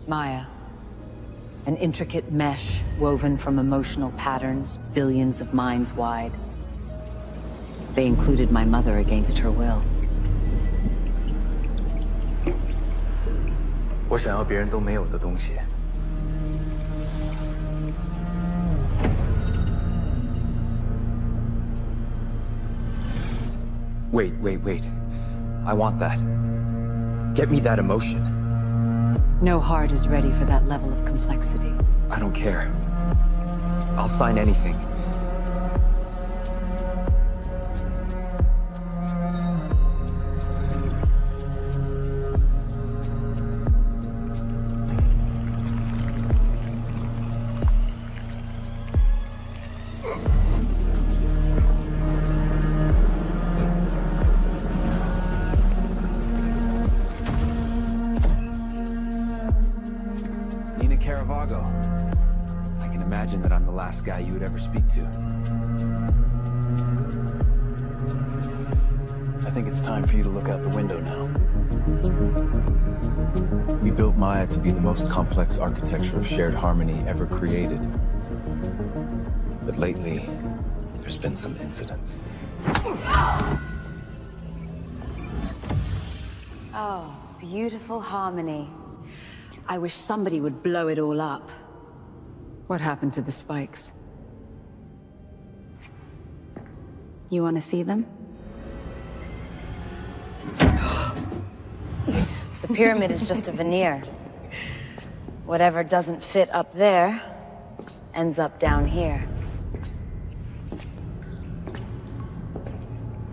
Maya. An intricate mesh woven from emotional patterns, billions of minds wide. They included my mother against her will. 我想要别人都没有的东西。Wait. I want that. Get me that emotion. No heart is ready for that level of complexity. I don't care. I'll sign anything. Guy you would ever speak to. I think it's time for you to look out the window now. We built Maya to be the most complex architecture of shared harmony ever created. But lately, there's been some incidents. Oh, beautiful harmony. I wish somebody would blow it all up. What happened to the spikes? You want to see them? The pyramid is just a veneer. Whatever doesn't fit up there ends up down here.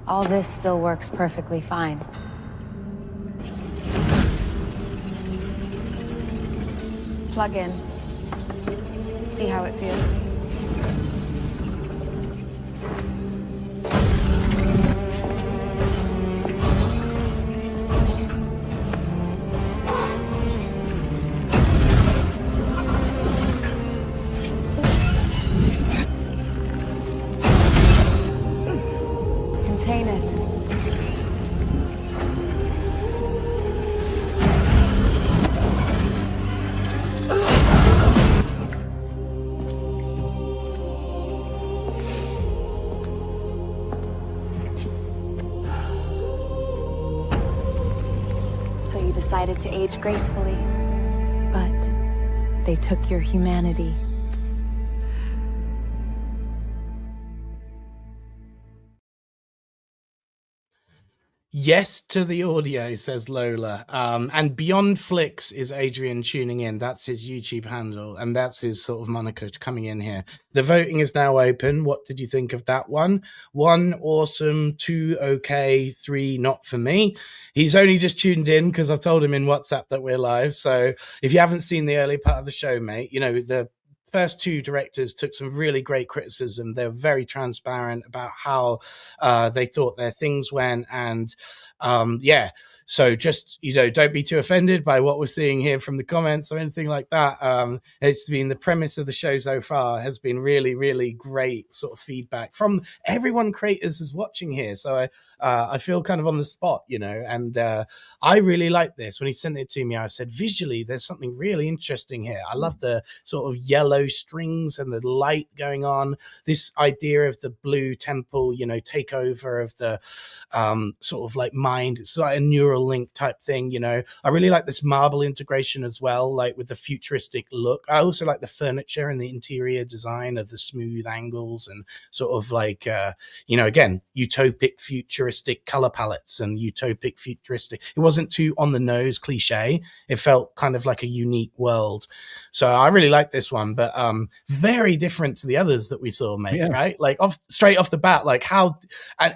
All this still works perfectly fine. Plug in. See how it feels. decided to age gracefully. But they took your humanity. Yes to the audio, says Lola. And Beyond Flicks is Adrian tuning in. That's his YouTube handle, and that's his sort of moniker coming in here. The voting is now open. What did you think of that one? 1, awesome. 2, okay. 3, not for me. He's only just tuned in because I've told him in WhatsApp that we're live. So if you haven't seen the early part of the show, mate, you know, the first 2 directors took some really great criticism. They were very transparent about how they thought their things went. And yeah, so just, you know, don't be too offended by what we're seeing here from the comments or anything like that. It's been the premise of the show so far has been really, really great sort of feedback from everyone creators is watching here. So I feel kind of on the spot, you know, and I really like this. When he sent it to me, I said, visually, there's something really interesting here. I love the sort of yellow strings and the light going on. This idea of the blue temple, you know, takeover of the sort of like mind. It's like a neural link type thing, you know. I really like this marble integration as well, like with the futuristic look. I also like the furniture and the interior design of the smooth angles and sort of like, you know, again, utopic futuristic color palettes and utopic futuristic. It wasn't too on the nose cliche. It felt kind of like a unique world. So I really like this one, but very different to the others that we saw, mate, right? Like straight off the bat, like how,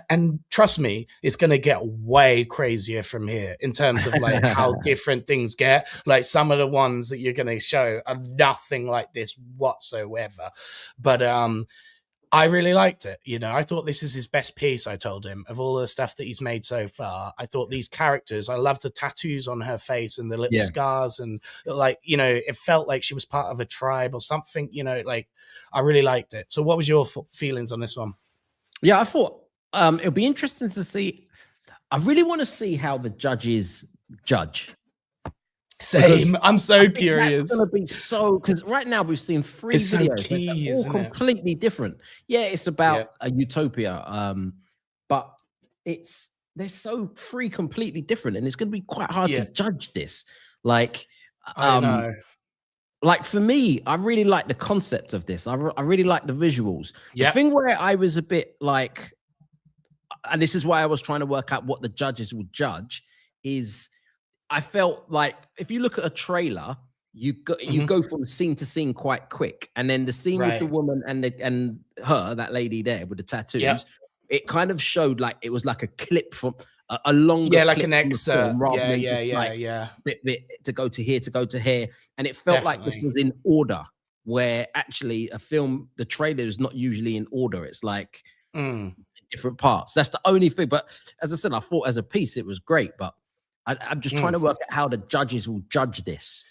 and trust me, it's going to get way crazier from here in terms of like how different things get. Like some of the ones that you're going to show are nothing like this whatsoever. But I really liked it. You know, I thought this is his best piece, I told him, of all the stuff that he's made so far. I thought these characters, I love the tattoos on her face and the lip scars and like, you know, it felt like she was part of a tribe or something, you know, like I really liked it. So what was your feelings on this one? Yeah, I thought it'll be interesting to see. I really want to see how the judges judge. Same. I'm so curious. It's going to be so, because right now we've seen 3 videos. So key, all completely different. Yeah, it's about a utopia, but they're so 3 completely different, and it's going to be quite hard to judge this. Like, I know. Like for me, I really like the concept of this. I really like the visuals. The thing where I was a bit like, and this is why I was trying to work out what the judges would judge, is I felt like if you look at a trailer, you go from scene to scene quite quick, and then the scene with the woman and her, that lady there with the tattoos, it kind of showed like it was like a clip from a longer, like an excerpt, bit to go to here, and it felt like this was in order. Where actually a film, the trailer is not usually in order. It's like different parts. That's the only thing. But as I said, I thought as a piece it was great, but I'm just trying to work out how the judges will judge this.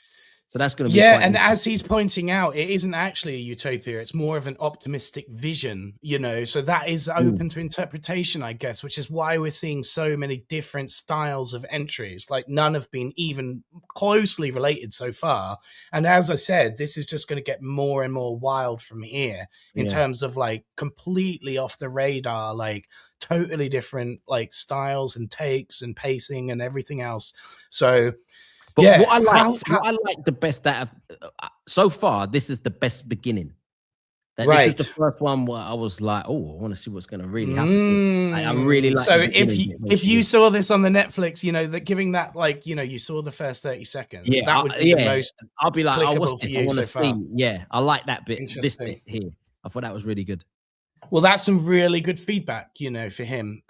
So that's going to be and as he's pointing out, it isn't actually a utopia. It's more of an optimistic vision, you know. So that is open to interpretation, I guess, which is why we're seeing so many different styles of entries. Like none have been even closely related so far. And as I said, this is just going to get more and more wild from here in terms of like completely off the radar, like totally different like styles and takes and pacing and everything else. So but what I like the best out of so far, this is the best beginning. This is the first one where I was like, oh, I want to see what's going to really happen. I really like. So if you saw this on the Netflix, you know, that giving that like, you know, you saw the first 30 seconds, that would be the most. I'll be like, oh, what's this? I want to so see. Yeah, I like that bit. This bit here, I thought that was really good. Well, that's some really good feedback, you know, for him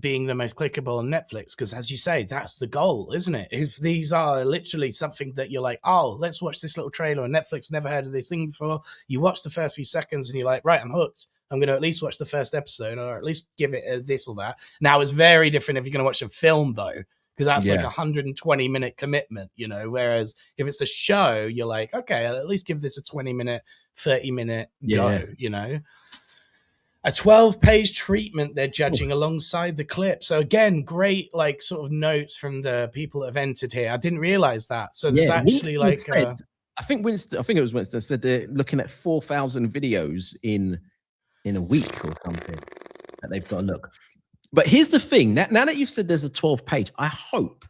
being the most clickable on Netflix. Because as you say, that's the goal, isn't it? If these are literally something that you're like, oh, let's watch this little trailer. And Netflix never heard of this thing before. You watch the first few seconds and you're like, right, I'm hooked. I'm going to at least watch the first episode or at least give it this or that. Now, it's very different if you're going to watch a film, though, because that's like a 120-minute commitment, you know. Whereas if it's a show, you're like, okay, I'll at least give this a 20-minute, 30-minute go, you know. A 12-page treatment they're judging alongside the clip. So again, great like sort of notes from the people that have entered here. I didn't realize that. So there's actually Winston like said, I think it was Winston said they're looking at 4,000 videos in a week or something that they've got to look. But here's the thing. Now that you've said there's a 12-page, I hope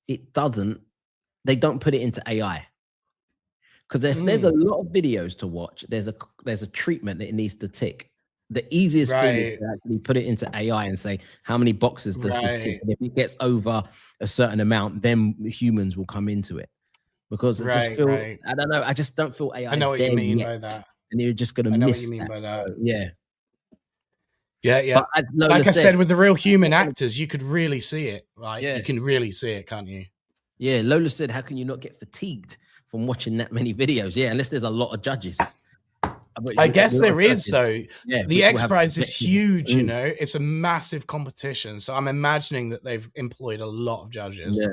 they don't put it into AI. Because if there's a lot of videos to watch, there's a treatment that it needs to tick. The easiest thing is to actually put it into AI and say, how many boxes does this tick? And if it gets over a certain amount, then humans will come into it. Because I just feel, I don't know, I just don't feel AI. I know what you mean by that. And you're just going to miss that. So, yeah. Yeah. But like I said, with the real human actors, you could really see it. Right? You can really see it, can't you? Yeah. Lola said, how can you not get fatigued from watching that many videos? Yeah, unless there's a lot of judges. I guess there is, though. Yeah, the XPrize is huge, you know. It's a massive competition. So I'm imagining that they've employed a lot of judges. Yeah.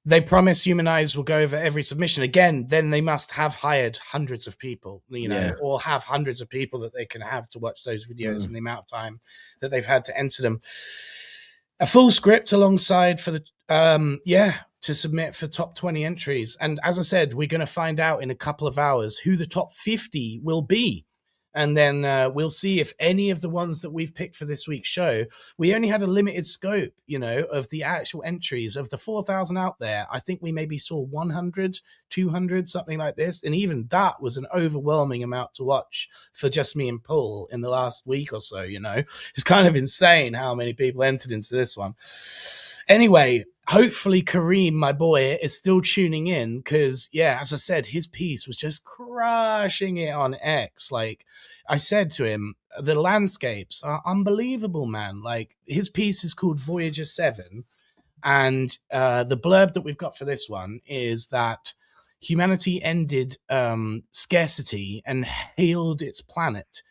They promise Human Eyes will go over every submission. Again, then they must have hired hundreds of people, you know, or have hundreds of people that they can have to watch those videos and the amount of time that they've had to enter them. A full script alongside for the, to submit for top 20 entries. And as I said, we're going to find out in a couple of hours who the top 50 will be. And then we'll see if any of the ones that we've picked for this week's show, we only had a limited scope, you know, of the actual entries. Of the 4,000 out there, I think we maybe saw 100, 200, something like this. And even that was an overwhelming amount to watch for just me and Paul in the last week or so, you know. It's kind of insane how many people entered into this one. Anyway, hopefully Karim, my boy, is still tuning in because, yeah, as I said, his piece was just crushing it on X. Like I said to him, the landscapes are unbelievable, man. Like his piece is called Voyager 7. And the blurb that we've got for this one is that humanity ended scarcity and hailed its planet.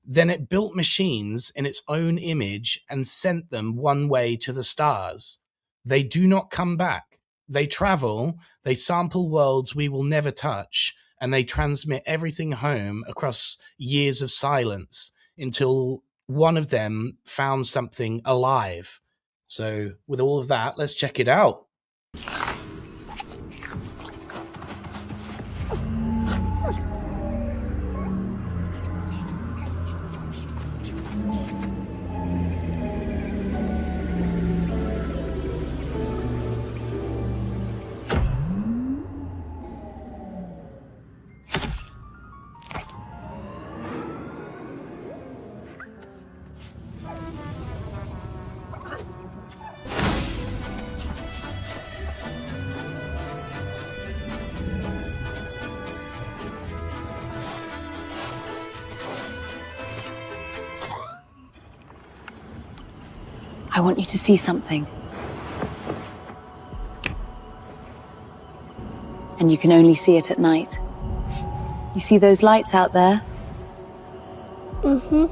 Then it built machines in its own image and sent them one way to the stars. They do not come back. They travel, they sample worlds we will never touch, and they transmit everything home across years of silence until one of them found something alive. So with all of that, let's check it out. I want you to see something. And you can only see it at night. You see those lights out there? Mm-hmm.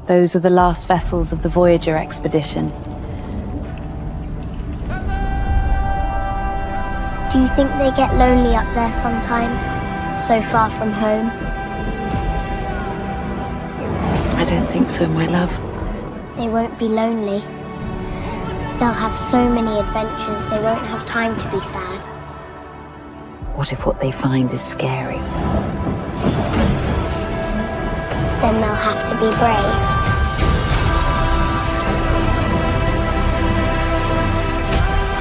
Those are the last vessels of the Voyager expedition. Do you think they get lonely up there sometimes? So far from home? I don't think so, my love. They won't be lonely. They'll have so many adventures, they won't have time to be sad. What if what they find is scary? Then they'll have to be brave.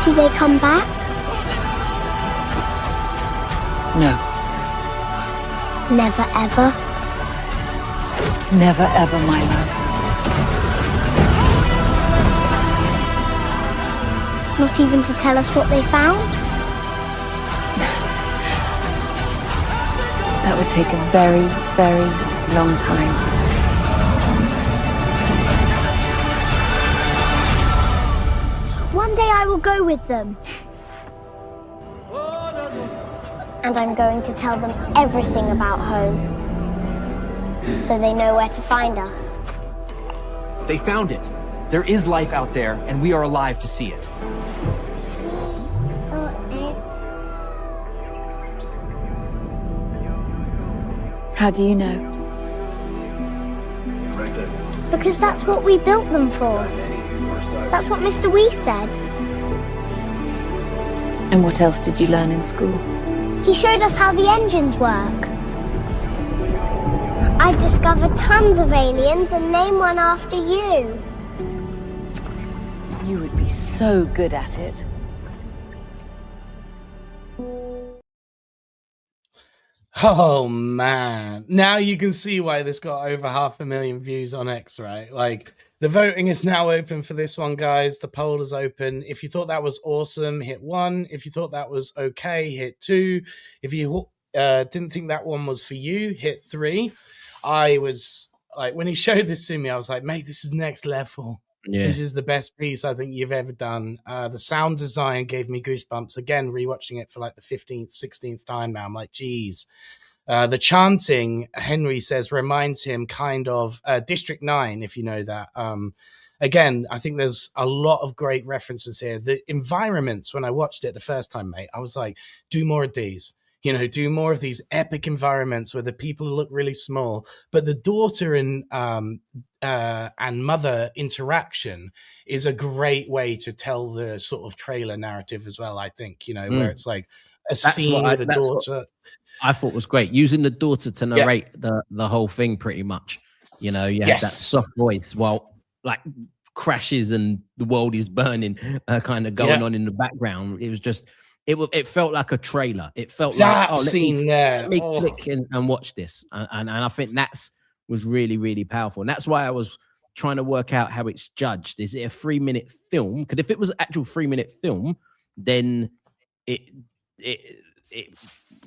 Do they come back? No. Never ever? Never ever, my love. Not even to tell us what they found? That would take a very, very long time. One day I will go with them. And I'm going to tell them everything about home. So they know where to find us. They found it. There is life out there, and we are alive to see it. How do you know? Because that's what we built them for. That's what Mr. Wee said. And what else did you learn in school? He showed us how the engines work. I discovered tons of aliens and named one after you. You would be so good at it. Oh man, now you can see why this got over 500,000 views on X, right? Like, the voting is now open for this one, guys. The poll is open. If you thought that was awesome, hit 1. If you thought that was okay, hit 2. If you didn't think that one was for you, hit 3. I was like, when he showed this to me, I was like, mate, this is next level. Yeah. This is the best piece I think you've ever done. The sound design gave me goosebumps. Again, rewatching it for like the 15th, 16th time now. I'm like, geez. The chanting, Henry says, reminds him kind of District 9, if you know that. Again, I think there's a lot of great references here. The environments, when I watched it the first time, mate, I was like, do more of these. You know, do more of these epic environments where the people look really small. But the daughter and mother interaction is a great way to tell the sort of trailer narrative as well, I think, you know, where it's like a scene with the daughter. I thought was great, using the daughter to narrate the whole thing pretty much. You know, you have that soft voice while like crashes and the world is burning kind of going on in the background. It was just... It felt like a trailer. It felt that like scene there. Let me click in and watch this, and I think was really, really powerful. And that's why I was trying to work out how it's judged. Is it a 3-minute film? Because if it was an actual 3-minute film, then it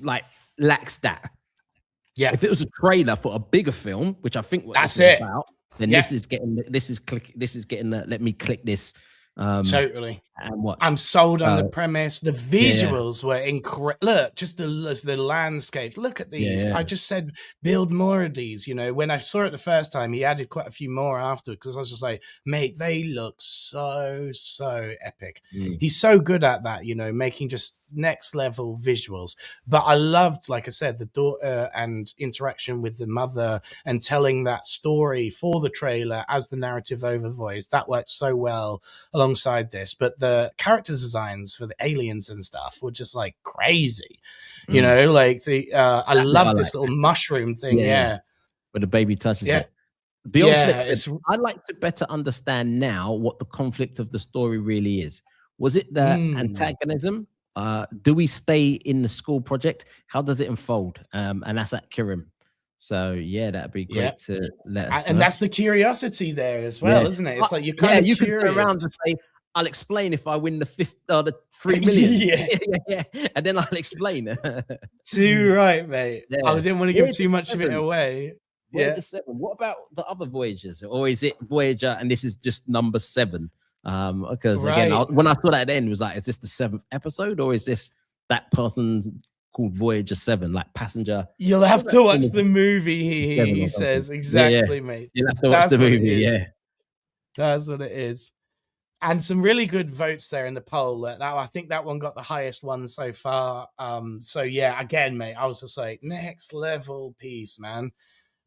like lacks that. Yeah. If it was a trailer for a bigger film, which I think that's it. About, then this is getting the let me click this. Totally. And watch. I'm sold on the premise. The visuals were incredible. Look, just the landscapes. Look at these. I just said build more of these. You know, when I saw it the first time, he added quite a few more after, because I was just like, mate, they look so epic. He's so good at that, you know, making just next level visuals. But I loved, like I said, the daughter and interaction with the mother and telling that story for the trailer as the narrative over voice. That worked so well alongside this. But the character designs for the aliens and stuff were just like crazy, you know, like I love this little mushroom thing. Yeah. Where the baby touches it. Beyond Flicks, I'd like to better understand now what the conflict of the story really is. Was it the antagonism? Do we stay in the school project? How does it unfold? And that's at Karim. So yeah, that'd be great to let us know. And that's the curiosity there as well, isn't it? It's like you're kind of you curious. Could turn around and say, I'll explain if I win the 3 million. And then I'll explain. Too right, mate. I didn't want to give too much of it away. Voyager 7. What about the other Voyagers? Or is it Voyager and this is just number 7? Because again, when I saw that at the end, it was like, is this the 7th episode, or is this that person's called Voyager 7, like passenger? You'll have to watch the movie. He says exactly, mate. You'll have to watch the movie. That's what it is. And some really good votes there in the poll. I think that one got the highest one so far. So yeah, again, mate, I was just like, next level piece, man.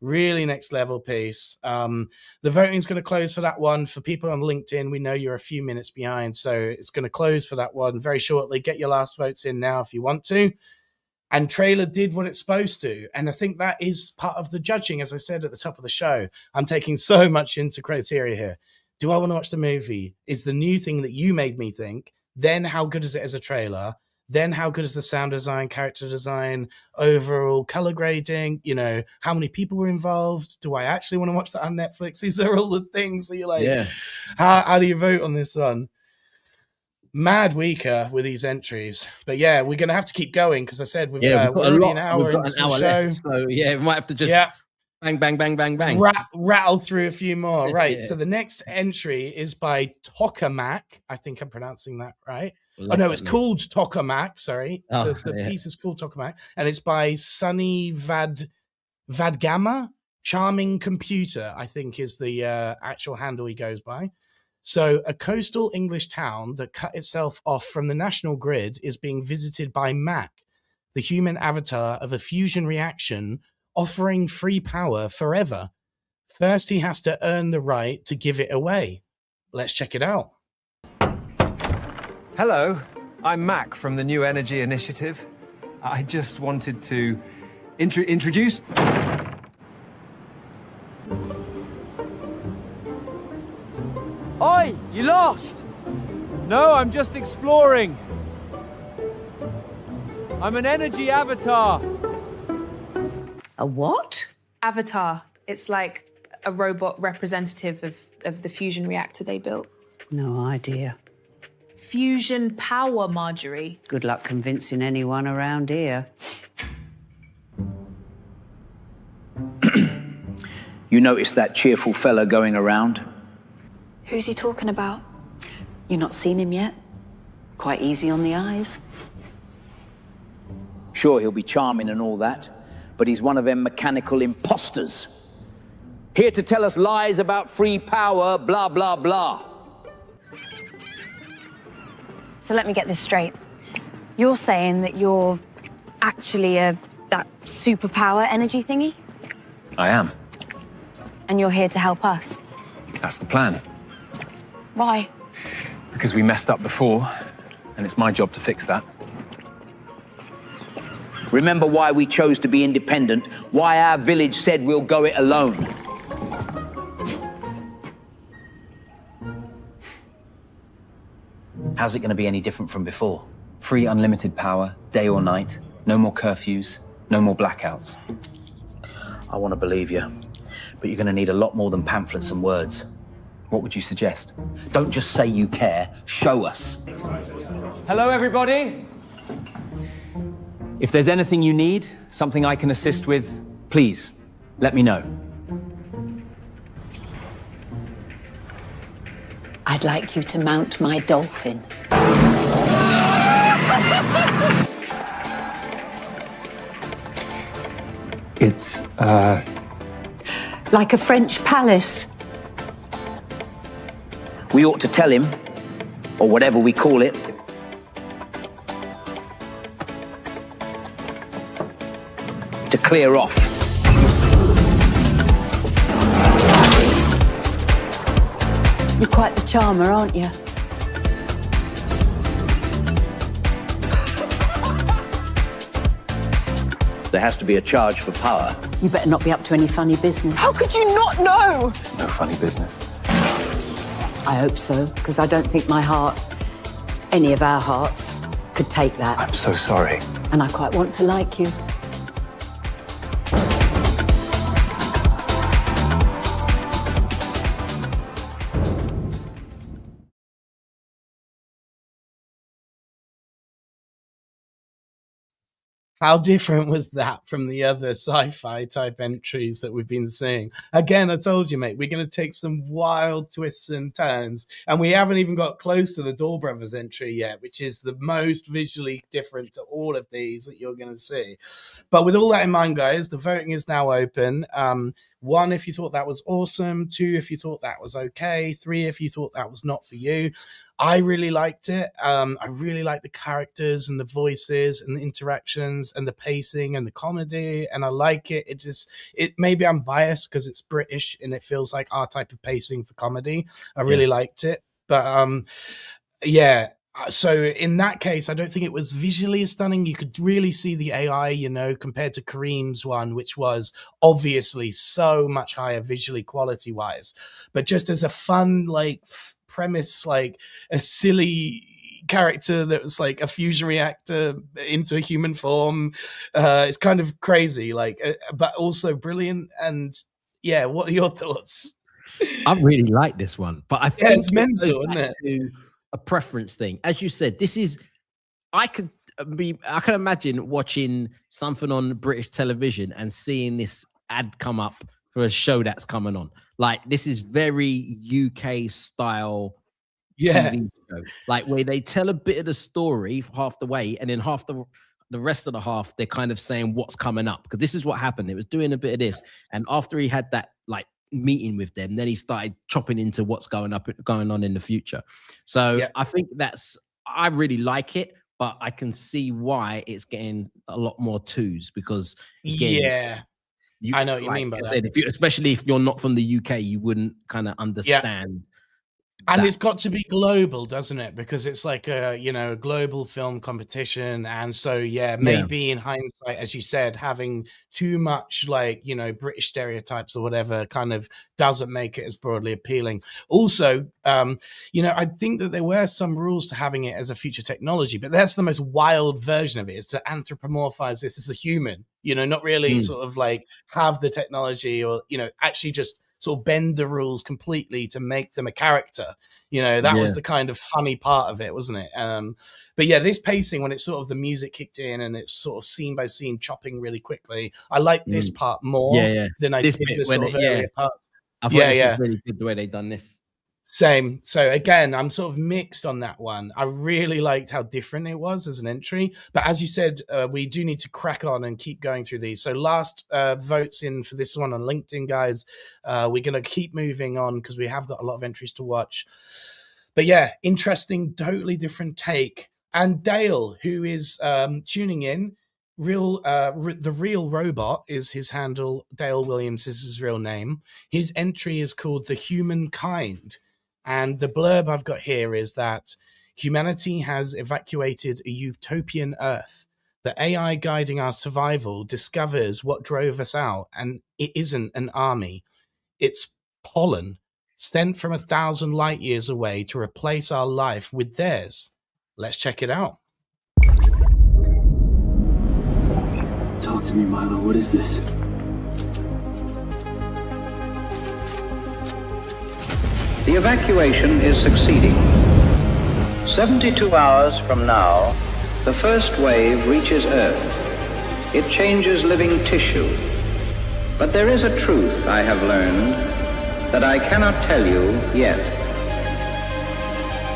Really next level piece. The voting's going to close for that one. For people on LinkedIn, we know you're a few minutes behind, so it's going to close for that one very shortly. Get your last votes in now if you want to. And trailer did what it's supposed to. And I think that is part of the judging. As I said at the top of the show, I'm taking so much into criteria here. Do I want to watch the movie? Is the new thing that you made me think? Then how good is it as a trailer? Then how good is the sound design, character design, overall color grading? You know, how many people were involved? Do I actually want to watch that on Netflix? These are all the things that you're like, how do you vote on this one? Mad weaker with these entries. But yeah, we're going to have to keep going because I said we've got an hour into the show. Left, so yeah, we might have to just bang, bang, bang, bang, bang. Rattle through a few more. Right. So the next entry is by TOKAMak. I think I'm pronouncing that right. It's called TOKAMak. Sorry. The piece is called TOKAMak. And it's by Sonny Vadgama. Charming Computer, I think, is the actual handle he goes by. So a coastal English town that cut itself off from the national grid is being visited by Mac, the human avatar of a fusion reaction offering free power forever. First, he has to earn the right to give it away. Let's check it out. Hello, I'm Mac from the New Energy Initiative. I just wanted to introduce... Oi, you lost? No, I'm just exploring. I'm an energy avatar. A what? Avatar. It's like a robot representative of the fusion reactor they built. No idea. Fusion power, Marjorie. Good luck convincing anyone around here. You noticed that cheerful fella going around? Who's he talking about? You not seen him yet? Quite easy on the eyes. Sure, he'll be charming and all that, but he's one of them mechanical imposters. Here to tell us lies about free power, blah, blah, blah. So let me get this straight. You're saying that you're actually that superpower energy thingy? I am. And you're here to help us? That's the plan. Why? Because we messed up before, and it's my job to fix that. Remember why we chose to be independent, why our village said we'll go it alone. How's it going to be any different from before? Free unlimited power, day or night, no more curfews, no more blackouts. I want to believe you, but you're going to need a lot more than pamphlets and words. What would you suggest? Don't just say you care, show us. Hello, everybody. If there's anything you need, something I can assist with, please, let me know. I'd like you to mount my dolphin. It's, Like a French palace. We ought to tell him, or whatever we call it, to clear off. You're quite the charmer, aren't you? There has to be a charge for power. You better not be up to any funny business. How could you not know? no funny business. I hope so, because I don't think my heart, any of our hearts, could take that. I'm so sorry. And I quite want to like you. How different was that from the other sci-fi type entries that we've been seeing? Again, I told you, mate, we're going to take some wild twists and turns, and we haven't even got close to the Daubrez entry yet, which is the most visually different to all of these that you're going to see. But with all that in mind, guys, the voting is now open. 1, if you thought that was awesome. 2, if you thought that was okay. 3, if you thought that was not for you. I really liked it. I really liked the characters and the voices and the interactions and the pacing and the comedy, and I like it. Maybe I'm biased because it's British and it feels like our type of pacing for comedy. I really liked it, but yeah. So in that case, I don't think it was visually stunning. You could really see the AI, compared to Karim's one, which was obviously so much higher visually quality wise. But just as a fun, premise, like a silly character that was like a fusion reactor into a human form, it's kind of crazy, but also brilliant. And yeah, what are your thoughts? I really like this one, but I think it's mental, isn't it? A preference thing. As you said, this is, I can imagine watching something on British television and seeing this ad come up for a show that's coming on. Like, this is very UK style TV show. Like, where they tell a bit of the story half the way, and then half the rest of the half, they're kind of saying what's coming up. Because this is what happened. It was doing a bit of this. And after he had that, meeting with them, then he started chopping into what's going on in the future. So I think I really like it, but I can see why it's getting a lot more twos, because again, I know what you mean by that. Especially if you're not from the UK, you wouldn't kind of understand And it's got to be global, doesn't it? Because it's like a, you know, a global film competition. And so, yeah, maybe in hindsight, as you said, having too much like, you know, British stereotypes or whatever kind of doesn't make it as broadly appealing. Also, you know, I think that there were some rules to having it as a future technology, but that's the most wild version of it, is to anthropomorphize this as a human, you know, not really sort of like have the technology or, you know, actually just sort of bend the rules completely to make them a character. You know, that was the kind of funny part of it, wasn't it? But yeah, this pacing, when it's sort of the music kicked in and it's sort of scene by scene chopping really quickly, I like this part more than I did the sort of earlier parts. I thought this was really good the way they've done this. Same. So again, I'm sort of mixed on that one. I really liked how different it was as an entry. But as you said, we do need to crack on and keep going through these. So last votes in for this one on LinkedIn, guys. We're going to keep moving on because we have got a lot of entries to watch. But yeah, interesting, totally different take. And Dale, who is tuning in, the real robot is his handle. Dale Williams is his real name. His entry is called The Humankind. And the blurb I've got here is that humanity has evacuated a utopian Earth. The AI guiding our survival discovers what drove us out, and it isn't an army. It's pollen sent from 1,000 light years away to replace our life with theirs. Let's check it out. Talk to me, Milo. What is this? The evacuation is succeeding. 72 hours from now, the first wave reaches Earth. It changes living tissue. But there is a truth I have learned that I cannot tell you yet.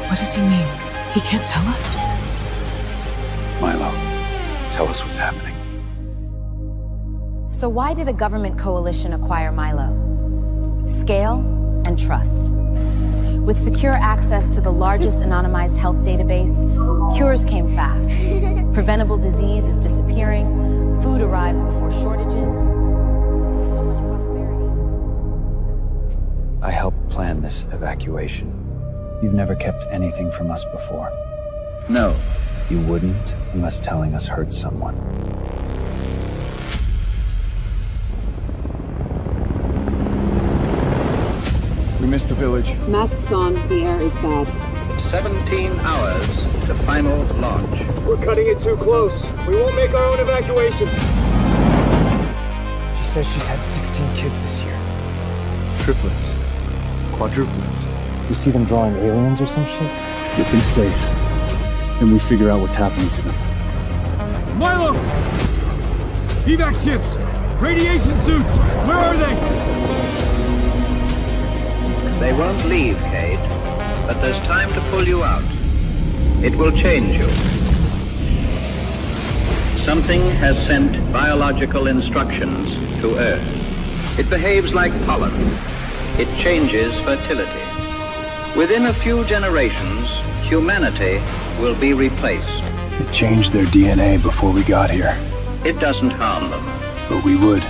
What does he mean? He can't tell us? Milo, tell us what's happening. So why did a government coalition acquire Milo? Scale and trust. With secure access to the largest anonymized health database, cures came fast. Preventable disease is disappearing. Food arrives before shortages. So much prosperity. I helped plan this evacuation. You've never kept anything from us before. No. You wouldn't unless telling us hurt someone. We missed the village. Masks on, the air is bad. 17 hours to final launch. We're cutting it too close. We won't make our own evacuations. She says she's had 16 kids this year. Triplets. Quadruplets. You see them drawing aliens or some shit? Get them safe. Then we figure out what's happening to them. Milo! Evac ships! Radiation suits! Where are they? They won't leave, Cade, but there's time to pull you out. It will change you. Something has sent biological instructions to Earth. It behaves like pollen. It changes fertility. Within a few generations, humanity will be replaced. It changed their DNA before we got here. It doesn't harm them. But we would.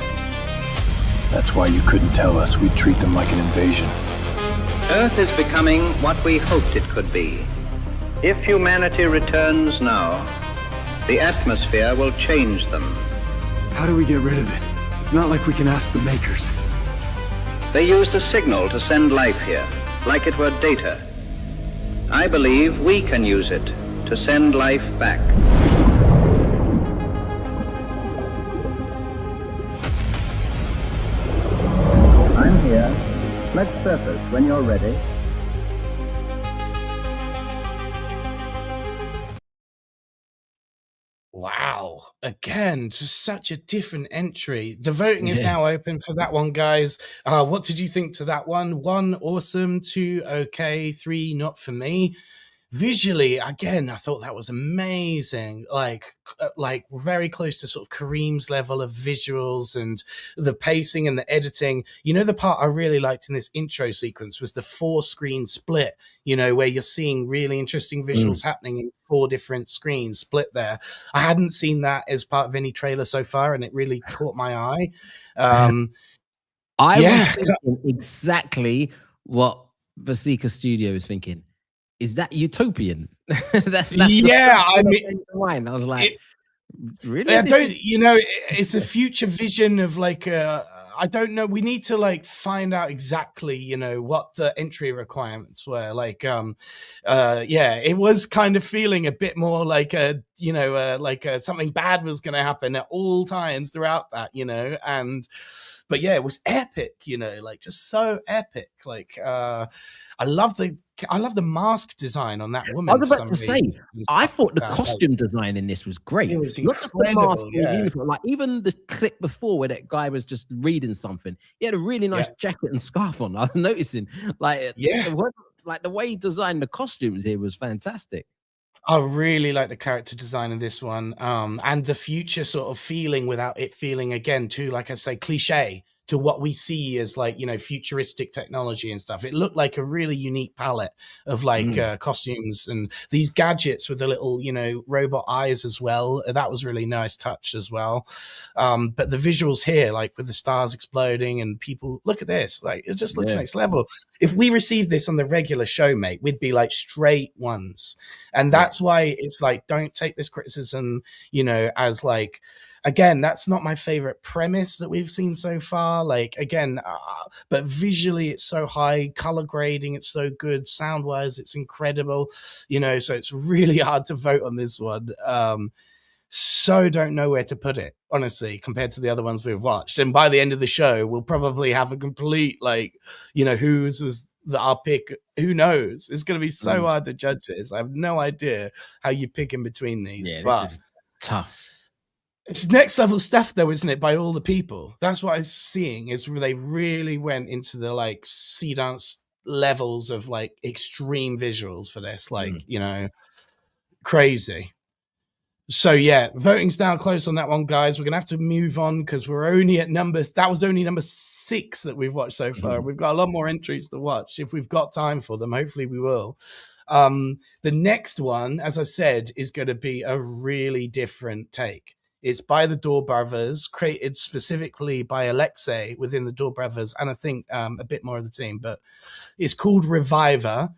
That's why you couldn't tell us. We'd treat them like an invasion. Earth is becoming what we hoped it could be. If humanity returns now, the atmosphere will change them. How do we get rid of it? It's not like we can ask the makers. They used a signal to send life here, like it were data. I believe we can use it to send life back. I'm here. Let's surface when you're ready. Wow. Again, just such a different entry. The voting is now open for that one, guys. What did you think to that one? 1, awesome. 2, okay. 3, not for me. Visually, again, I thought that was amazing. Like very close to sort of Karim's level of visuals, and the pacing and the editing. You know, the part I really liked in this intro sequence was the 4-screen split, you know, where you're seeing really interesting visuals happening in 4 different screens split there. I hadn't seen that as part of any trailer so far, and it really caught my eye. I was thinking exactly what Vasika Studios thinking, is that utopian? that's yeah, I mean, I was like, really? I don't, you know, it's a future vision of like, I don't know. We need to like find out exactly, you know, what the entry requirements were. Like, yeah, it was kind of feeling a bit more like you know, something bad was going to happen at all times throughout that, you know, but yeah, it was epic, you know, like just so epic. Like, I love the mask design on that woman. I was about to say, I thought the costume design in this was great. It was not incredible, just the mask yeah. and uniform. Like even the clip before where that guy was just reading something, he had a really nice jacket and scarf on. I was noticing, like, like the way he designed the costumes here was fantastic. I really like the character design in this one, and the future sort of feeling without it feeling, again, too, like I say, cliche to what we see as like, you know, futuristic technology and stuff. It looked like a really unique palette of like costumes and these gadgets with the little, you know, robot eyes as well. That was really nice touch as well. But the visuals here, like with the stars exploding and people, look at this, like it just looks next level. If we received this on the regular show, mate, we'd be like straight ones. And that's why it's like, don't take this criticism, you know, as like, again, that's not my favorite premise that we've seen so far. Like, again, but visually it's so high, color grading, it's so good, sound wise, it's incredible, you know, so it's really hard to vote on this one. So don't know where to put it, honestly, compared to the other ones we've watched. And by the end of the show, we'll probably have a complete, like, you know, whose was our pick. Who knows? It's going to be so hard to judge this. I have no idea how you pick in between these. Yeah, but this is tough. It's next level stuff, though, isn't it? By all the people. That's what I was seeing, is where they really went into the like sea dance levels of like extreme visuals for this, like, you know, crazy. So yeah, voting's down close on that one, guys. We're gonna have to move on because we're only at that was only number 6 that we've watched so far. We've got a lot more entries to watch if we've got time for them. Hopefully we will. The next one, as I said, is going to be a really different take. It's by the Daubrez, created specifically by Aleksey within the Daubrez, and I think a bit more of the team, but it's called Reviver.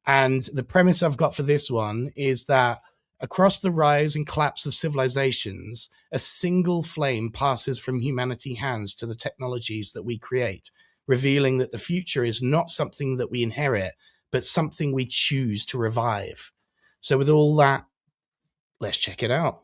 And the premise I've got for this one is that across the rise and collapse of civilizations, a single flame passes from humanity's hands to the technologies that we create, revealing that the future is not something that we inherit, but something we choose to revive. So with all that, let's check it out.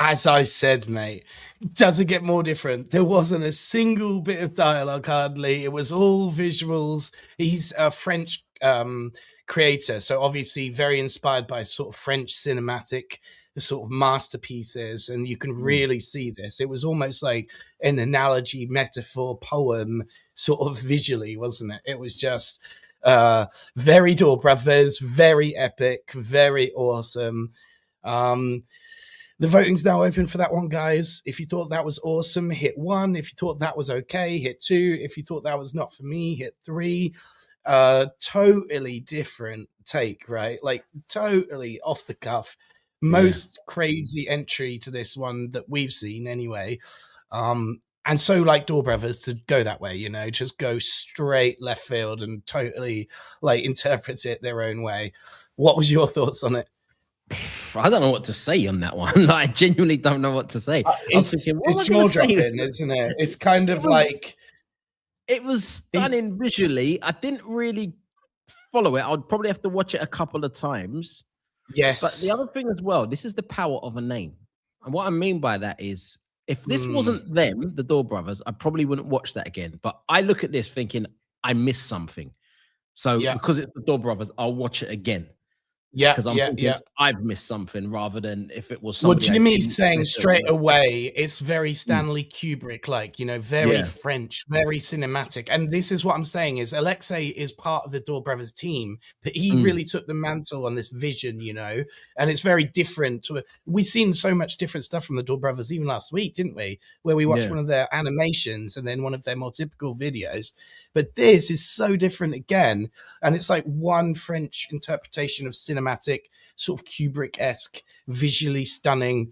as I said, mate, doesn't get more different. There wasn't a single bit of dialogue, hardly. It was all visuals. He's a French creator, so obviously very inspired by sort of French cinematic sort of masterpieces, and you can really see this. It was almost like an analogy, metaphor, poem, sort of visually, wasn't it? It was just very Daubrez, very epic, very awesome. The voting's now open for that one, guys. If you thought that was awesome, hit 1. If you thought that was okay, hit 2. If you thought that was not for me, hit 3. Totally different take, right? Like totally off the cuff. Most crazy entry to this one that we've seen anyway. And so like Daubrez to go that way, you know, just go straight left field and totally like interpret it their own way. What was your thoughts on it? I don't know what to say on that one. I genuinely don't know what to say. It's jaw-dropping, isn't it? It's kind of like... It was stunning visually. I didn't really follow it. I'd probably have to watch it a couple of times. Yes. But the other thing as well, this is the power of a name. And what I mean by that is, if this wasn't them, the Daubrez, I probably wouldn't watch that again. But I look at this thinking, I missed something. So because it's the Daubrez, I'll watch it again. Yeah, because I'm thinking I've missed something rather than if it was somebody. Well, Jimmy's saying straight away, it's very Stanley Kubrick-like, you know, very French, very cinematic. And this is what I'm saying is Aleksey is part of the Daubrez team, but he really took the mantle on this vision, you know, and it's very different. We've seen so much different stuff from the Daubrez even last week, didn't we? Where we watched one of their animations and then one of their more typical videos. But this is so different again. And it's like one French interpretation of cinematic, sort of Kubrick-esque, visually stunning.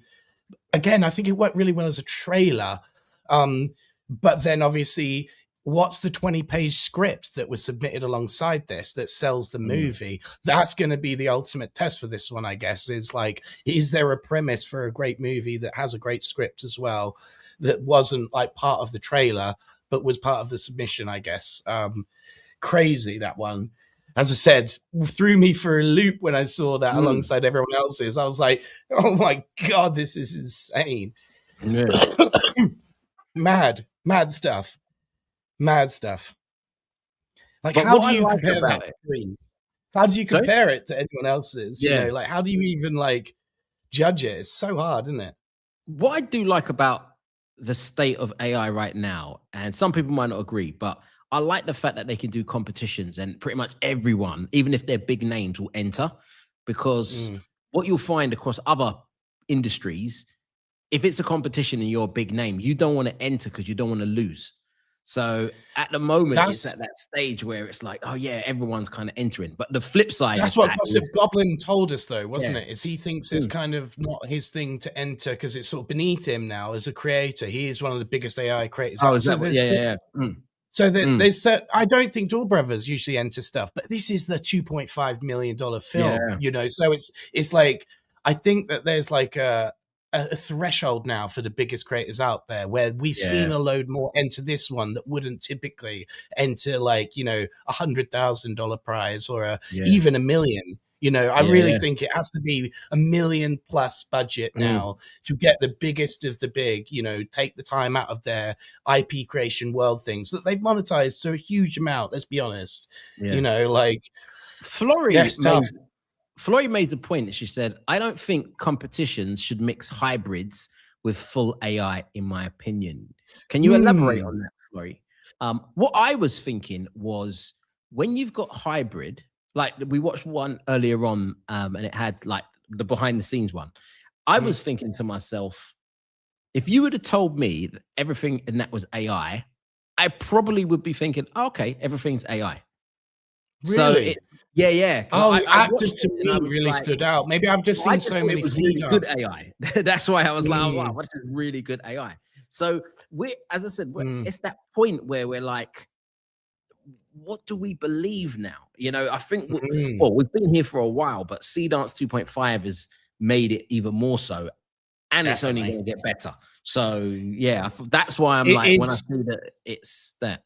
Again, I think it worked really well as a trailer. But then obviously, what's the 20-page script that was submitted alongside this that sells the movie? That's going to be the ultimate test for this one, I guess, is like, is there a premise for a great movie that has a great script as well, that wasn't like part of the trailer, but was part of the submission, I guess. Crazy, that one. As I said, threw me for a loop when I saw that alongside everyone else's. I was like, oh my God, this is insane. Mad stuff. Mad stuff. Like, but how do you compare that? How do you compare it to anyone else's? You know, like, how do you even like judge it? It's so hard, isn't it? What I do like about the state of AI right now, and some people might not agree, but I like the fact that they can do competitions and pretty much everyone, even if they're big names, will enter, because what you'll find across other industries, if it's a competition and you're a big name, you don't want to enter because you don't want to lose. So at the moment, it's at that stage where it's like, oh yeah, everyone's kind of entering. But the flip side, that's what Gossip Goblin told us, though, wasn't it? Is he thinks it's kind of not his thing to enter because it's sort of beneath him now as a creator. He is one of the biggest AI creators. Oh, is that So there's I don't think Daubrez usually enter stuff, but this is the $2.5 million film, you know. So it's like, I think that there's like a threshold now for the biggest creators out there, where we've seen a load more enter this one that wouldn't typically enter, like, you know, $100,000 prize or even $1 million. You know, I really think it has to be $1 million plus budget now to get the biggest of the big, you know, take the time out of their IP creation world things that they've monetized so a huge amount. Let's be honest. You know, like Flory made the point that she said, I don't think competitions should mix hybrids with full AI, in my opinion. Can you elaborate on that, Flory? What I was thinking was, when you've got hybrid, like we watched one earlier on, and it had like the behind the scenes one. I was thinking to myself, if you would have told me that everything in that was AI, I probably would be thinking, oh, okay, everything's AI. Really? So yeah. Oh, actors to me really stood out. Maybe I've just seen so many really good AI. That's why I was like, oh, wow, what's this really good AI? So as I said, it's that point where we're like, what do we believe now? You know, I think, well, we've been here for a while, but Sea Dance 2.5 has made it even more so, and it's only going to get better. So yeah, that's why I'm like, when I see that it's that.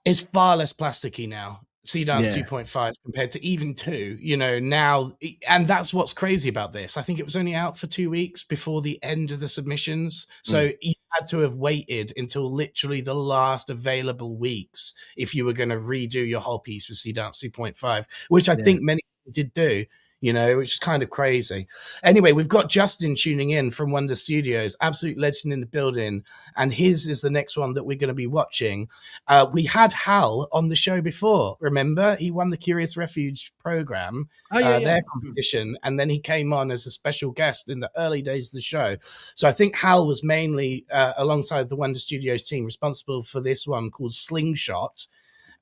It's far less plasticky now. Sea Dance Yeah. 2.5 compared to even 2, you know, now. And that's what's crazy about this. I think it was only out for 2 weeks before the end of the submissions. So you had to have waited until literally the last available weeks if you were going to redo your whole piece for Sea Dance 2.5, which I think many people did do. You know, which is kind of crazy. Anyway, we've got Justin tuning in from Wonder Studios, absolute legend in the building, and his is the next one that we're going to be watching. We had Hal on the show before, remember? He won the Curious Refuge program, their competition, and then he came on as a special guest in the early days of the show. So I think Hal was mainly, alongside the Wonder Studios team, responsible for this one called Slingshot.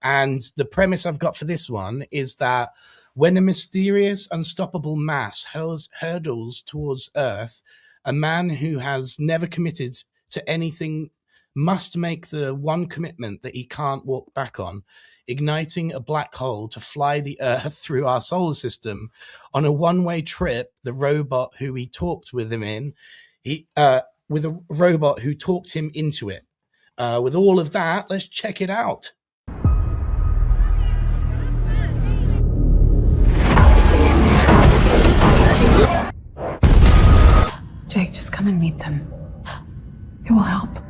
And the premise I've got for this one is that when a mysterious, unstoppable mass hurtles towards Earth, a man who has never committed to anything must make the one commitment that he can't walk back on, igniting a black hole to fly the Earth through our solar system. On a one-way trip, the robot who he talked with him in, with a robot who talked him into it. With all of that, let's check it out. Jake, just come and meet them. It will help.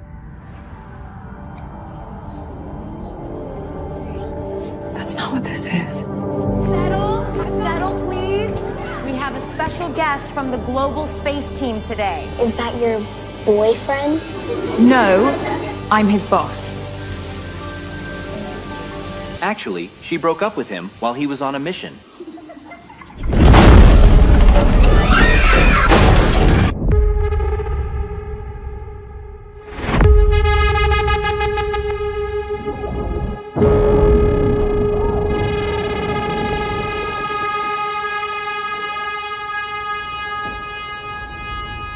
That's not what this is. Settle, please. We have a special guest from the Global Space Team today. Is that your boyfriend? No, I'm his boss. Actually, she broke up with him while he was on a mission.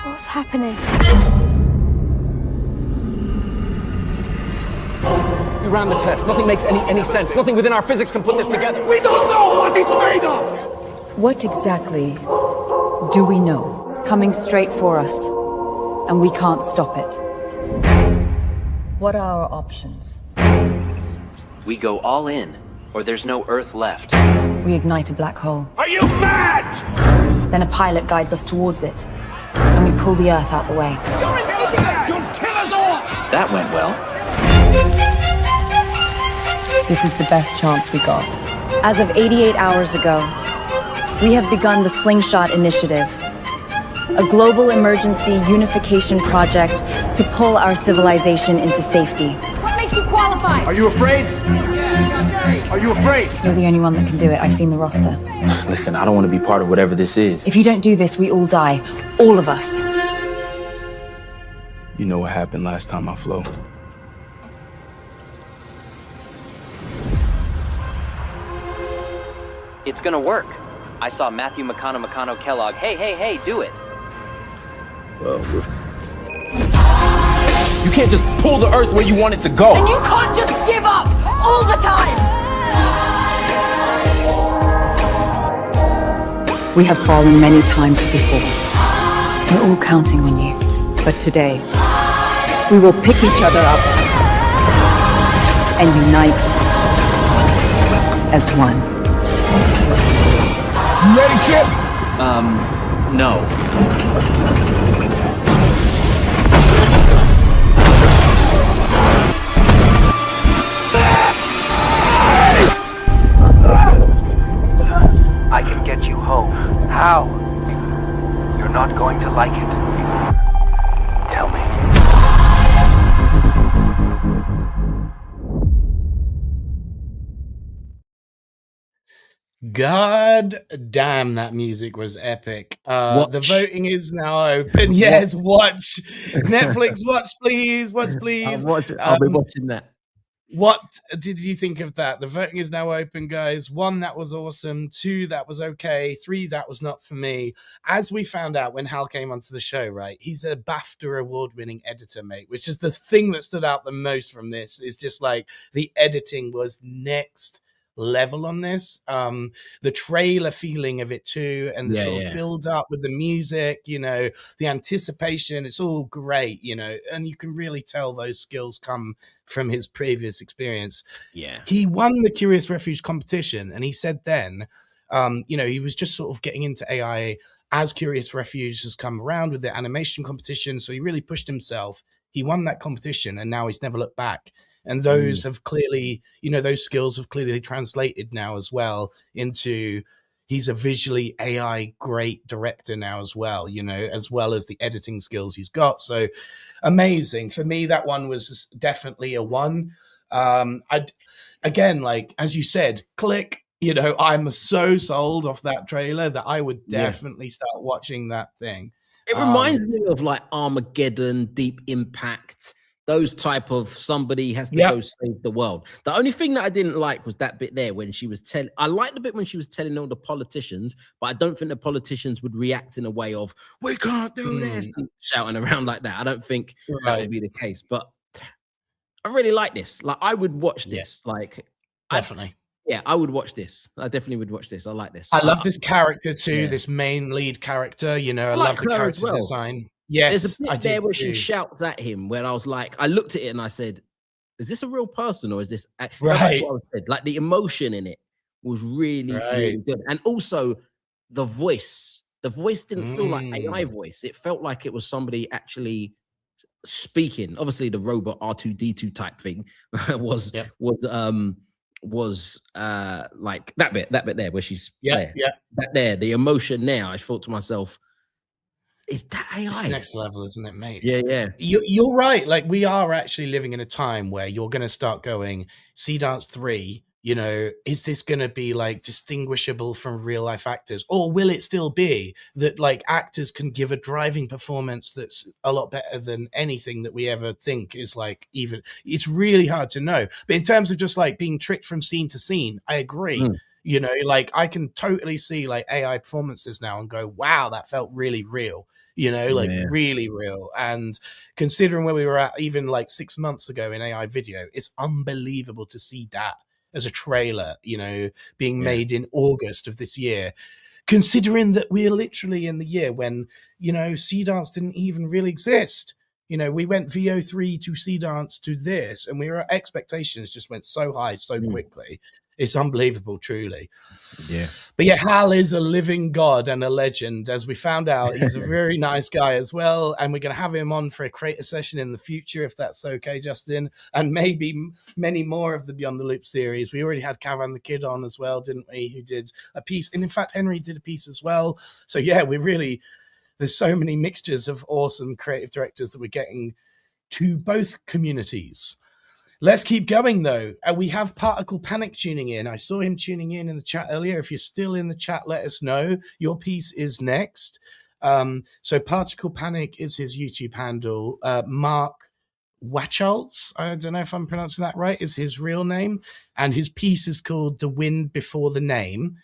What's happening? We ran the test. Nothing makes any sense. Nothing within our physics can put this together. We don't know what it's made of! What exactly do we know? It's coming straight for us, and we can't stop it. What are our options? We go all in, or there's no Earth left. We ignite a black hole. Are you mad? Then a pilot guides us towards it, and we pull the Earth out the way. You'll kill us all! That went well. This is the best chance we got. As of 88 hours ago, we have begun the Slingshot Initiative, a global emergency unification project to pull our civilization into safety. What makes you qualified? Are you afraid? Are you afraid? You're the only one that can do it. I've seen the roster. Listen, I don't want to be part of whatever this is. If you don't do this, we all die. All of us. You know what happened last time I flew? It's gonna work. I saw Matthew McConaughey Kellogg. Hey, do it. Well, You can't just pull the Earth where you want it to go. And you can't just give up all the time! We have fallen many times before. We're all counting on you. But today, we will pick each other up and unite as one. You ready, Chip? No. I can get you home. How? You're not going to like it. Tell me. God damn, that music was epic. The voting is now open. Yes, watch. Netflix, watch please. Watch please. I'll be watching that. What did you think of that? The voting is now open, guys. 1, that was awesome. 2, that was okay. 3, that was not for me. As we found out when Hal came onto the show, right? He's a BAFTA award-winning editor, mate, which is the thing that stood out the most from this. Is just like the editing was next level on this. The trailer feeling of it too, and the sort of build up with the music, you know, the anticipation, it's all great, you know, and you can really tell those skills come from his previous experience. Yeah. He won the Curious Refuge competition, and he said then, you know, he was just sort of getting into AI as Curious Refuge has come around with the animation competition. So he really pushed himself. He won that competition, and now he's never looked back. And those have clearly, you know, those skills have clearly translated now as well into, he's a visually AI great director now as well, you know, as well as the editing skills he's got. So amazing. For me, that one was definitely a 1. Again, like, as you said, click, you know, I'm so sold off that trailer that I would definitely start watching that thing. It reminds me of like Armageddon, Deep Impact, those type of somebody has to go save the world. The only thing that I didn't like was that bit there when she was telling, I liked the bit when she was telling all the politicians, but I don't think the politicians would react in a way of, we can't do this, shouting around like that. I don't think that would be the case, but I really like this. Like, I would watch this. Like, definitely. I would watch this. I definitely would watch this. I like this. I love this character too, this main lead character, you know, I love the character design. Yes, there's a bit there where she shouts at him where I was like, I looked at it and I said, is this a real person or is this right? What I said. Like, the emotion in it was really, really good. And also the voice didn't feel like AI voice. It felt like it was somebody actually speaking. Obviously the robot R2D2 type thing was like that bit there where she's that there, the emotion there. I thought to myself, is that AI? It's next level, isn't it, mate? Yeah. You're right. Like, we are actually living in a time where you're going to start going, Sea Dance 3, you know, is this going to be like distinguishable from real life actors? Or will it still be that like actors can give a driving performance that's a lot better than anything that we ever think is like, even, it's really hard to know. But in terms of just like being tricked from scene to scene, I agree. You know, like, I can totally see like AI performances now and go, wow, that felt really real. You know, like really real. And considering where we were at even like 6 months ago in AI video, it's unbelievable to see that as a trailer, you know, being made in August of this year, considering that we're literally in the year when, you know, Sea Dance didn't even really exist. You know, we went VO3 to Sea Dance to this, and our expectations just went so high so quickly. It's unbelievable, truly. Yeah. But yeah, Hal is a living god and a legend. As we found out, he's a very nice guy as well. And we're going to have him on for a creator session in the future, if that's okay, Justin. And maybe many more of the Beyond the Loop series. We already had Cavan the Kid on as well, didn't we? Who did a piece. And in fact, Henry did a piece as well. So yeah, there's so many mixtures of awesome creative directors that we're getting to both communities. Let's keep going, though. We have Particle Panic tuning in. I saw him tuning in the chat earlier. If you're still in the chat, let us know. Your piece is next. So Particle Panic is his YouTube handle. Mark Wachholz, I don't know if I'm pronouncing that right, is his real name. And his piece is called The Wind Before the Name.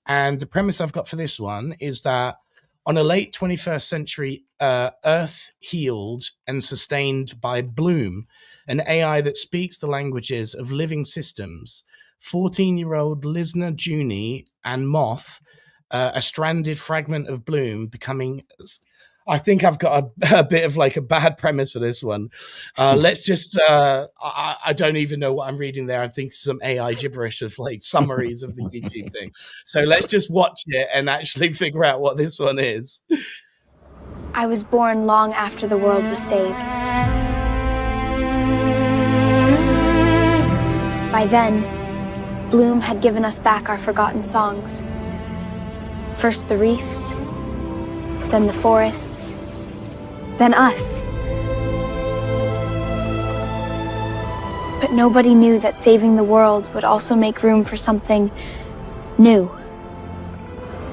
And the premise I've got for this one is that on a late 21st century, Earth healed and sustained by Bloom, an AI that speaks the languages of living systems, 14-year-old Liszka Juni and Moth, a stranded fragment of Bloom becoming... I think I've got a bit of like a bad premise for this one. Let's just... I don't even know what I'm reading there. I think some AI gibberish of like summaries of the YouTube thing. So let's just watch it and actually figure out what this one is. I was born long after the world was saved. By then, Bloom had given us back our forgotten songs. First the reefs, then the forests, then us. But nobody knew that saving the world would also make room for something new.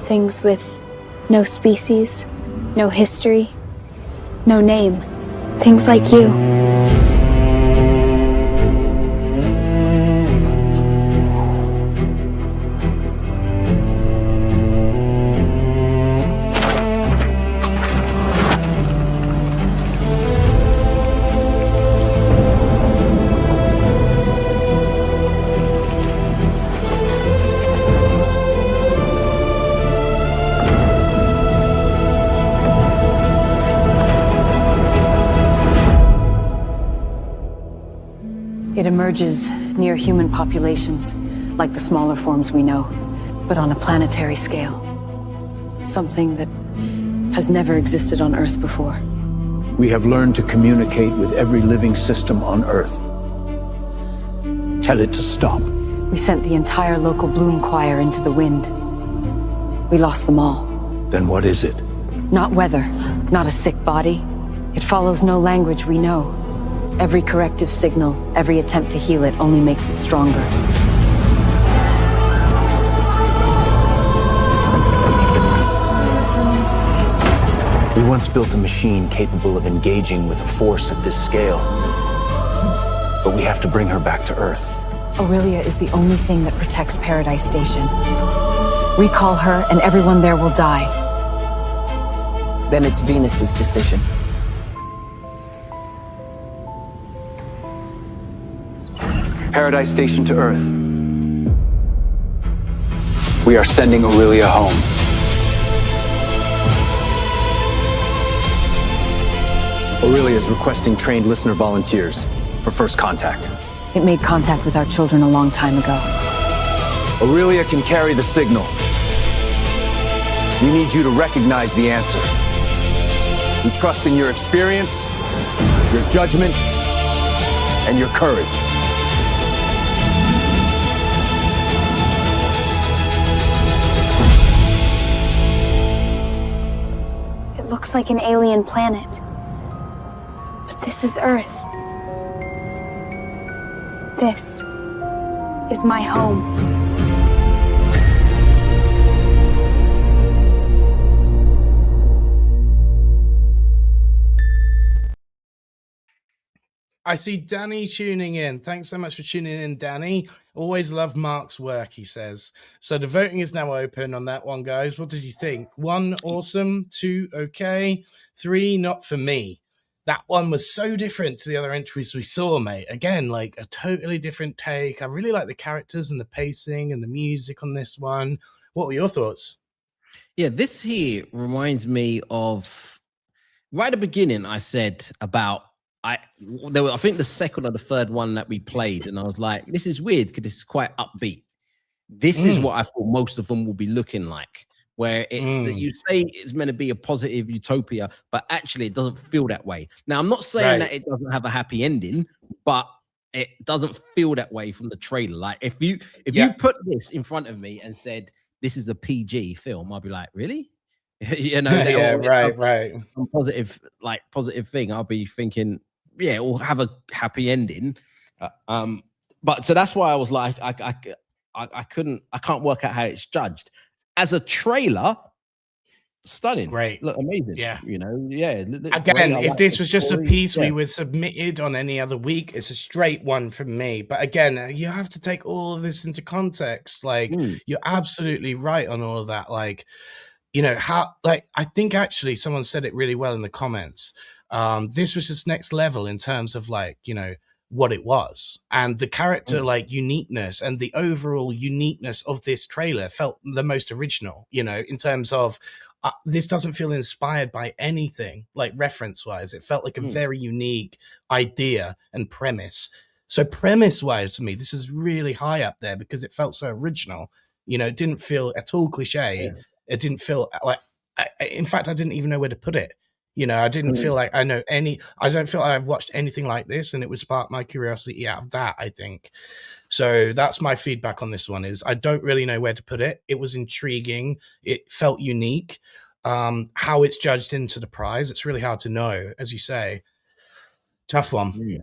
Things with no species, no history, no name. Things like you. It emerges near human populations, like the smaller forms we know, but on a planetary scale. Something that has never existed on Earth before. We have learned to communicate with every living system on Earth. Tell it to stop. We sent the entire local Bloom choir into the wind. We lost them all. Then what is it? Not weather, not a sick body. It follows no language we know. Every corrective signal, every attempt to heal it only makes it stronger. We once built a machine capable of engaging with a force at this scale. But we have to bring her back to Earth. Aurelia is the only thing that protects Paradise Station. Recall her and everyone there will die. Then it's Venus's decision. Paradise Station to Earth. We are sending Aurelia home. Aurelia is requesting trained listener volunteers for first contact. It made contact with our children a long time ago. Aurelia can carry the signal. We need you to recognize the answer. We trust in your experience, your judgment, and your courage. It looks like an alien planet. But this is Earth. This is my home. I see Danny tuning in. Thanks so much for tuning in, Danny. Always love Mark's work, he says. So the voting is now open on that one, guys. What did you think? 1, awesome. 2, okay. 3, not for me. That one was so different to the other entries we saw, mate. Again, like a totally different take. I really like the characters and the pacing and the music on this one. What were your thoughts? Yeah, this here reminds me of right at the beginning. I said about I think the second or the third one that we played, and I was like, this is weird because this is quite upbeat. This is what I thought most of them will be looking like, where it's that you say it's meant to be a positive utopia, but actually it doesn't feel that way. Now, I'm not saying that it doesn't have a happy ending, but it doesn't feel that way from the trailer. Like if you put this in front of me and said this is a PG film, I'd be like, really? You know, right. Some positive thing. I'll be thinking, yeah, it will have a happy ending. But so that's why I was like, I can't work out how it's judged. As a trailer, stunning. Great. Look, amazing. Yeah. You know, yeah. Again, if this was just a piece we were submitted on any other week, it's a straight one from me. But again, you have to take all of this into context. Like, you're absolutely right on all of that. Like, you know, how, like, I think actually someone said it really well in the comments. This was just next level in terms of, like, you know, what it was, and the character like uniqueness and the overall uniqueness of this trailer felt the most original, you know, in terms of this doesn't feel inspired by anything, like reference wise. It felt like a very unique idea and premise. So premise wise, to me, this is really high up there because it felt so original. You know, it didn't feel at all cliche. It didn't feel like, in fact, I didn't even know where to put it. You know, I didn't feel like I don't feel like I've watched anything like this, and it would spark my curiosity out of that, I think. So that's my feedback on this one, is I don't really know where to put it. It was intriguing. It felt unique. How it's judged into the prize, it's really hard to know, as you say. Tough one.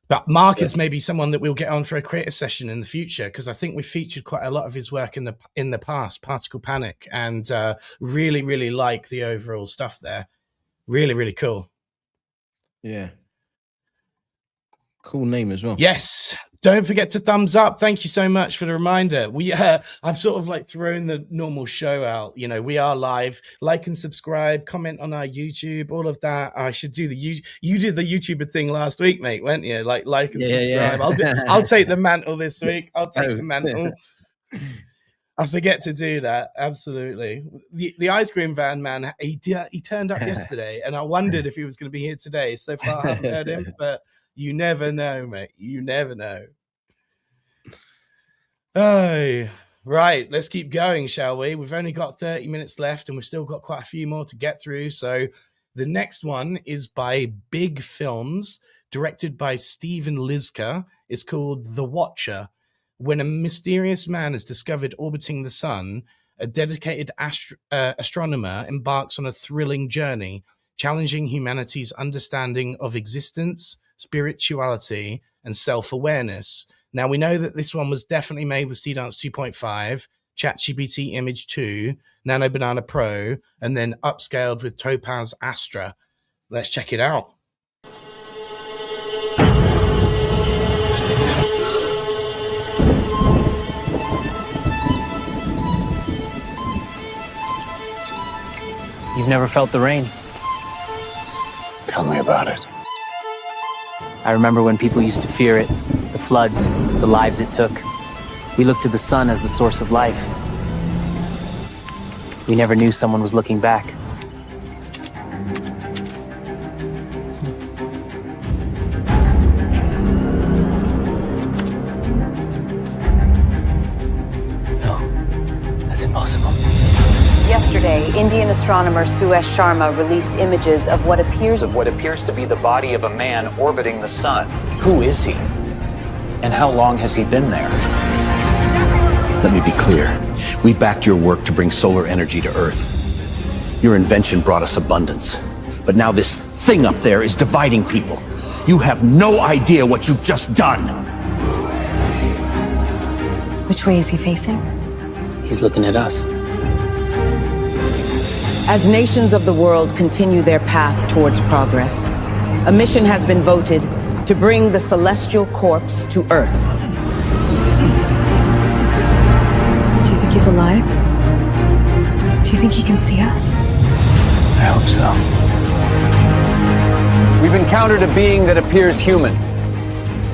But Mark is maybe someone that we'll get on for a creator session in the future, because I think we featured quite a lot of his work in the past, Particle Panic, and really, really like the overall stuff there. Really, really cool. Yeah. Cool name as well. Yes. Don't forget to thumbs up. Thank you so much for the reminder. I've sort of like thrown the normal show out. You know, we are live. Like and subscribe, comment on our YouTube, all of that. I should do you did the YouTuber thing last week, mate, weren't you? Like and subscribe. Yeah. I'll take the mantle this week. I'll take the mantle. I forget to do that. Absolutely. The ice cream van man, he turned up yesterday, and I wondered if he was going to be here today. So far, I haven't heard him, but You never know, mate. You never know. Oh, right. Let's keep going, shall we? We've only got 30 minutes left, and we've still got quite a few more to get through. So the next one is by BIGFILMS, directed by Steven Liszka. It's called The Watcher. When a mysterious man is discovered orbiting the sun, a dedicated astronomer embarks on a thrilling journey, challenging humanity's understanding of existence, spirituality, and self-awareness. Now, we know that this one was definitely made with Seedance 2.5, ChatGPT Image 2, Nano Banana Pro, and then upscaled with Topaz Astra. Let's check it out. You've never felt the rain? Tell me about it. I remember when people used to fear it, the floods, the lives it took. We looked to the sun as the source of life. We never knew someone was looking back. Yesterday, Indian astronomer Suresh Sharma released images of what appears to be the body of a man orbiting the sun. Who is he? And how long has he been there? Let me be clear. We backed your work to bring solar energy to Earth. Your invention brought us abundance. But now this thing up there is dividing people. You have no idea what you've just done. Which way is he facing? He's looking at us. As nations of the world continue their path towards progress, a mission has been voted to bring the celestial corpse to Earth. Do you think he's alive? Do you think he can see us? I hope so. We've encountered a being that appears human.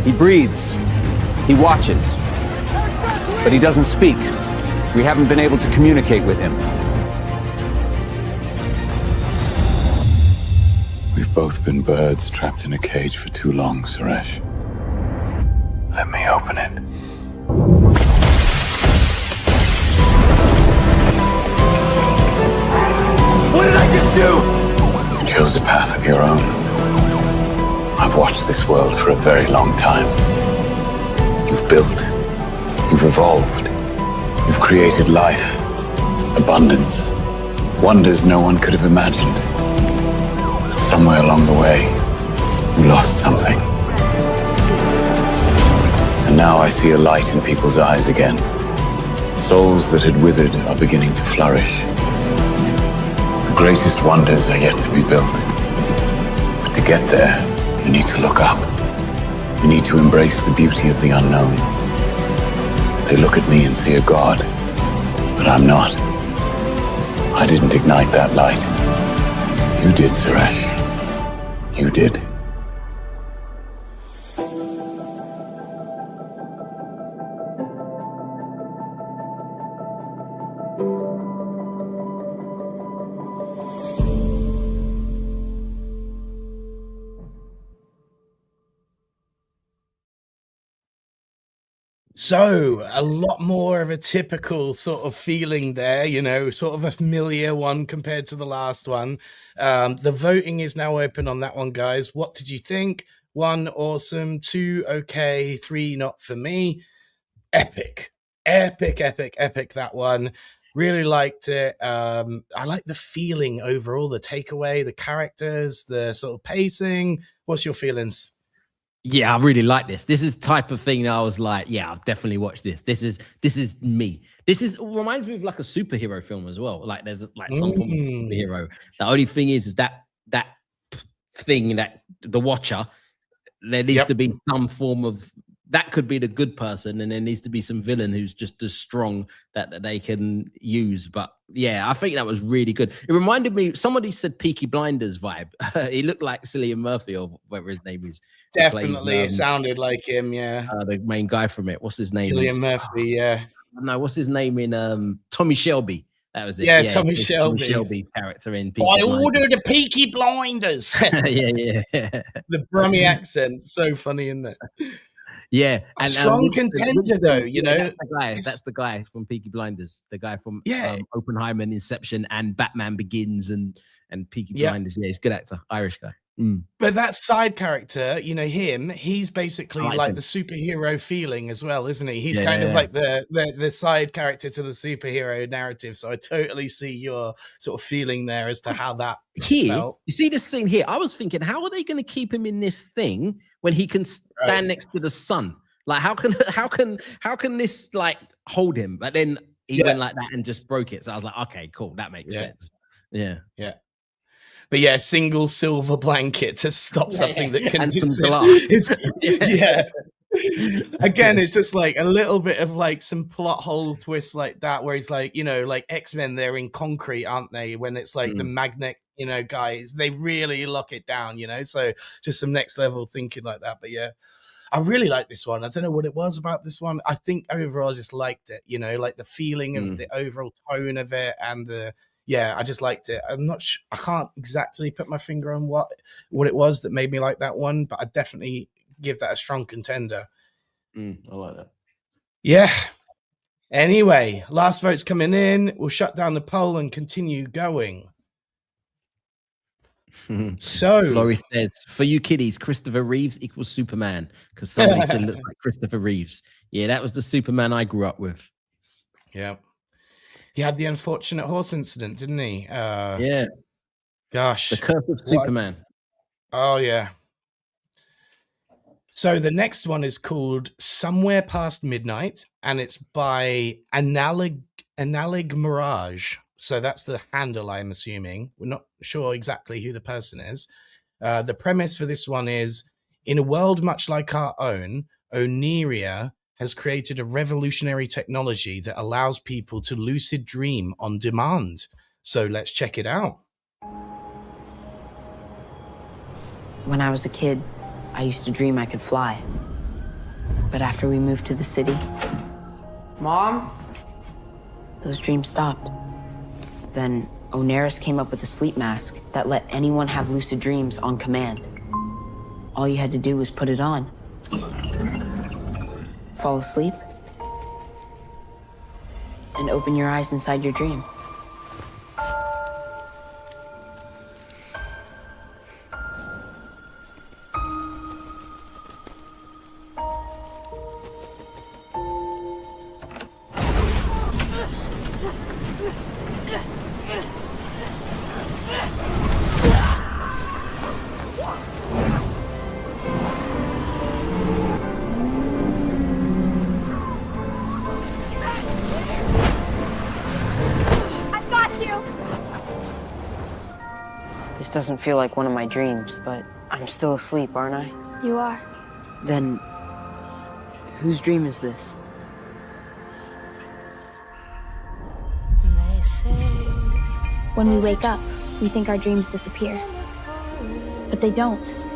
He breathes. He watches. But he doesn't speak. We haven't been able to communicate with him. We've both been birds trapped in a cage for too long, Suresh. Let me open it. What did I just do? You chose a path of your own. I've watched this world for a very long time. You've built. You've evolved. You've created life. Abundance. Wonders no one could have imagined. Somewhere along the way, you lost something. And now I see a light in people's eyes again. Souls that had withered are beginning to flourish. The greatest wonders are yet to be built. But to get there, you need to look up. You need to embrace the beauty of the unknown. They look at me and see a god, but I'm not. I didn't ignite that light. You did, Suresh. You did. So, a lot more of a typical sort of feeling there, you know, sort of a familiar one compared to the last one. The voting is now open on that one, guys. What did you think? 1, awesome. 2, okay. 3, not for me. Epic. Epic, epic, epic, that one. Really liked it. I like the feeling overall, the takeaway, the characters, the sort of pacing. What's your feelings? Yeah, I really like this. This is the type of thing that I was like, yeah, I've definitely watched this. This is me. This reminds me of like a superhero film as well. Like there's like some form of superhero. The only thing is that thing that the Watcher, there needs to be some form of, that could be the good person, and there needs to be some villain who's just as strong that they can use. But yeah, I think that was really good. It reminded me, somebody said Peaky Blinders vibe. He looked like Cillian Murphy, or whatever his name is. Definitely, it sounded like him, yeah. The main guy from it. What's his name? Cillian Murphy, yeah. No, what's his name in Tommy Shelby? That was it. Yeah, Tommy Shelby. Tommy Shelby character in Peaky I Blinders. ordered a Peaky Blinders. yeah. The Brummy accent, so funny, isn't it? Yeah, and strong contender though. You know, that's the guy from Peaky Blinders, the guy from Oppenheimer, Inception, and Batman Begins, and Peaky Blinders. Yeah, he's a good actor, Irish guy. But that side character, you know, he's basically like the superhero feeling as well, isn't he? He's kind of like the side character to the superhero narrative. So I totally see your sort of feeling there as to how that felt. You see this scene here? I was thinking, how are they going to keep him in this thing when he can stand next to the sun? Like, how can this like hold him? But then he went like that and just broke it. So I was like, okay, cool, that makes sense. Yeah. But yeah, single silver blanket to stop something that can and do some glass. Again, it's just like a little bit of like some plot hole twists like that, where he's like, you know, like X-Men, they're in concrete, aren't they? When it's like the magnet, you know, guys, they really lock it down, you know. So just some next level thinking like that. But yeah, I really like this one. I don't know what it was about this one. I think overall I just liked it, you know, like the feeling of the overall tone of it, and I just liked it. I'm not sure, I can't exactly put my finger on what it was that made me like that one, but I definitely give that a strong contender. I like that. Yeah. Anyway, last vote's coming in. We'll shut down the poll and continue going. So Florrie says, for you kiddies, Christopher Reeves equals Superman, because somebody said look like Christopher Reeves. Yeah, that was the Superman I grew up with. Yeah. He had the unfortunate horse incident, didn't he? Yeah. Gosh. The Curse of Superman. Oh, yeah. So the next one is called Somewhere Past Midnight, and it's by Analogmirage. So that's the handle, I'm assuming. We're not sure exactly who the person is. The premise for this one is, in a world much like our own, Oneria has created a revolutionary technology that allows people to lucid dream on demand. So let's check it out. When I was a kid, I used to dream I could fly. But after we moved to the city, Mom, those dreams stopped. Then Oneris came up with a sleep mask that let anyone have lucid dreams on command. All you had to do was put it on. Fall asleep, and open your eyes inside your dream. Doesn't feel like one of my dreams, but I'm still asleep, aren't I? You are. Then, whose dream is this? When we wake up, we think our dreams disappear. But they don't.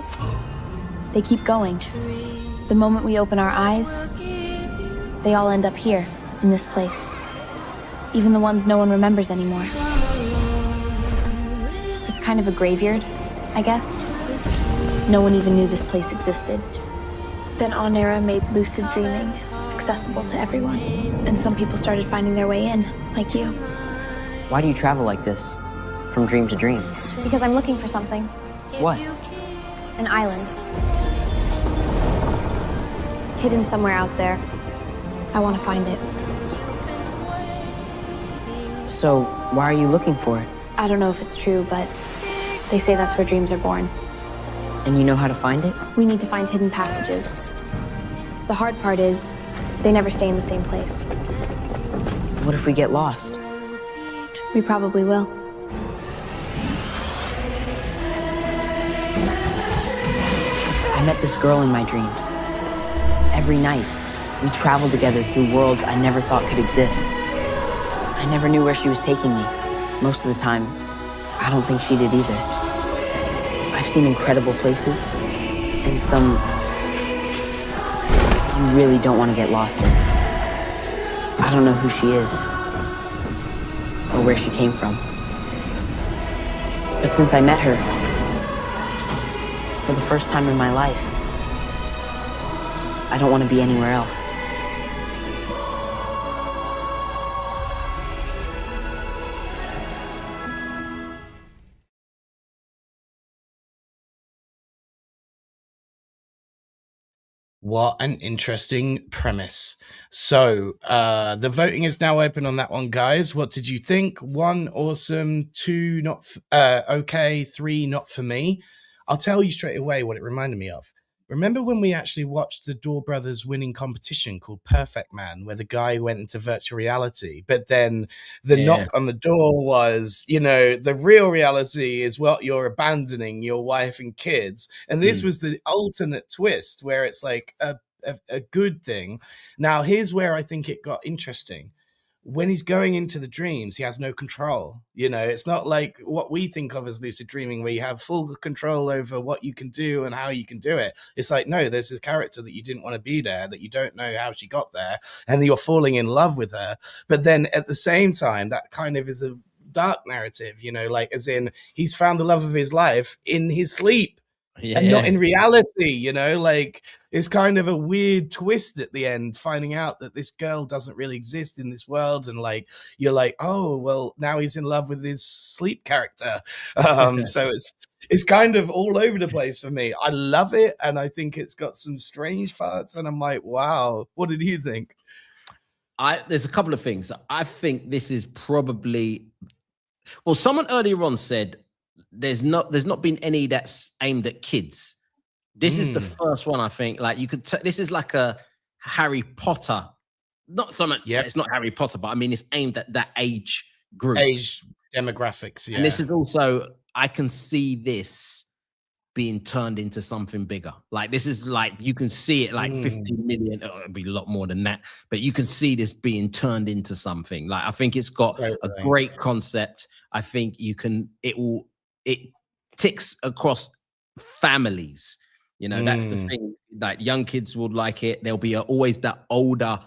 They keep going. The moment we open our eyes, they all end up here, in this place. Even the ones no one remembers anymore. Kind of a graveyard, I guess. No one even knew this place existed. Then Oneira made lucid dreaming accessible to everyone, and some people started finding their way in, like you. Why do you travel like this, from dream to dream? Because I'm looking for something. What? An island. Hidden somewhere out there. I want to find it. So, why are you looking for it? I don't know if it's true, but they say that's where dreams are born. And you know how to find it? We need to find hidden passages. The hard part is, they never stay in the same place. What if we get lost? We probably will. I met this girl in my dreams. Every night, we traveled together through worlds I never thought could exist. I never knew where she was taking me. Most of the time, I don't think she did either. I've seen incredible places, and some you really don't want to get lost in. I don't know who she is, or where she came from. But since I met her, for the first time in my life, I don't want to be anywhere else. What an interesting premise. So, the voting is now open on that one, guys. What did you think? 1, awesome. 2, not okay. 3, not for me. I'll tell you straight away what it reminded me of. Remember when we actually watched the Daw Brothers winning competition called Perfect Man, where the guy went into virtual reality, but then the knock on the door was, you know, the real reality is what you're abandoning your wife and kids. And this was the alternate twist where it's like a good thing. Now, here's where I think it got interesting. When he's going into the dreams, he has no control. You know, it's not like what we think of as lucid dreaming, where you have full control over what you can do and how you can do it. It's like, no, there's a character that you didn't want to be there, that you don't know how she got there, and you're falling in love with her. But then at the same time, that kind of is a dark narrative, you know, like as in he's found the love of his life in his sleep. And not in reality, you know, like it's kind of a weird twist at the end, finding out that this girl doesn't really exist in this world. And like, you're like, oh, well, now he's in love with his sleep character. So it's kind of all over the place for me. I love it. And I think it's got some strange parts. And I'm like, wow, what did you think? There's a couple of things. I think this is probably, well, someone earlier on said, there's not been any that's aimed at kids. This is the first one, I think. Like you could, this is like a Harry Potter, not so much. Yeah, it's not Harry Potter, but I mean it's aimed at that age group, age demographics. Yeah, and this is also, I can see this being turned into something bigger. Like this is like you can see it like 15 million. Oh, it'll be a lot more than that, but you can see this being turned into something. Like I think it's got a great concept. I think it ticks across families. You know, that's the thing. Like young kids would like it. There'll be always that older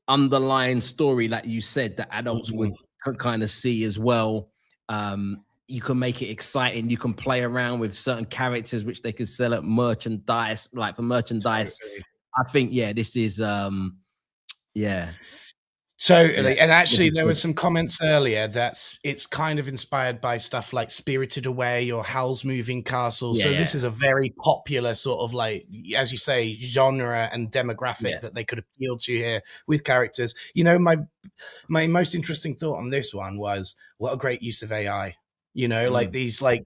underlying story, like you said, that adults would kind of see as well. You can make it exciting. You can play around with certain characters, which they could sell at merchandise, like for merchandise. I think, this is, Totally. And actually, there were some comments earlier that it's kind of inspired by stuff like Spirited Away or Howl's Moving Castle. So this is a very popular sort of like, as you say, genre and demographic that they could appeal to here with characters. You know, my most interesting thought on this one was what a great use of AI. You know, like these, like,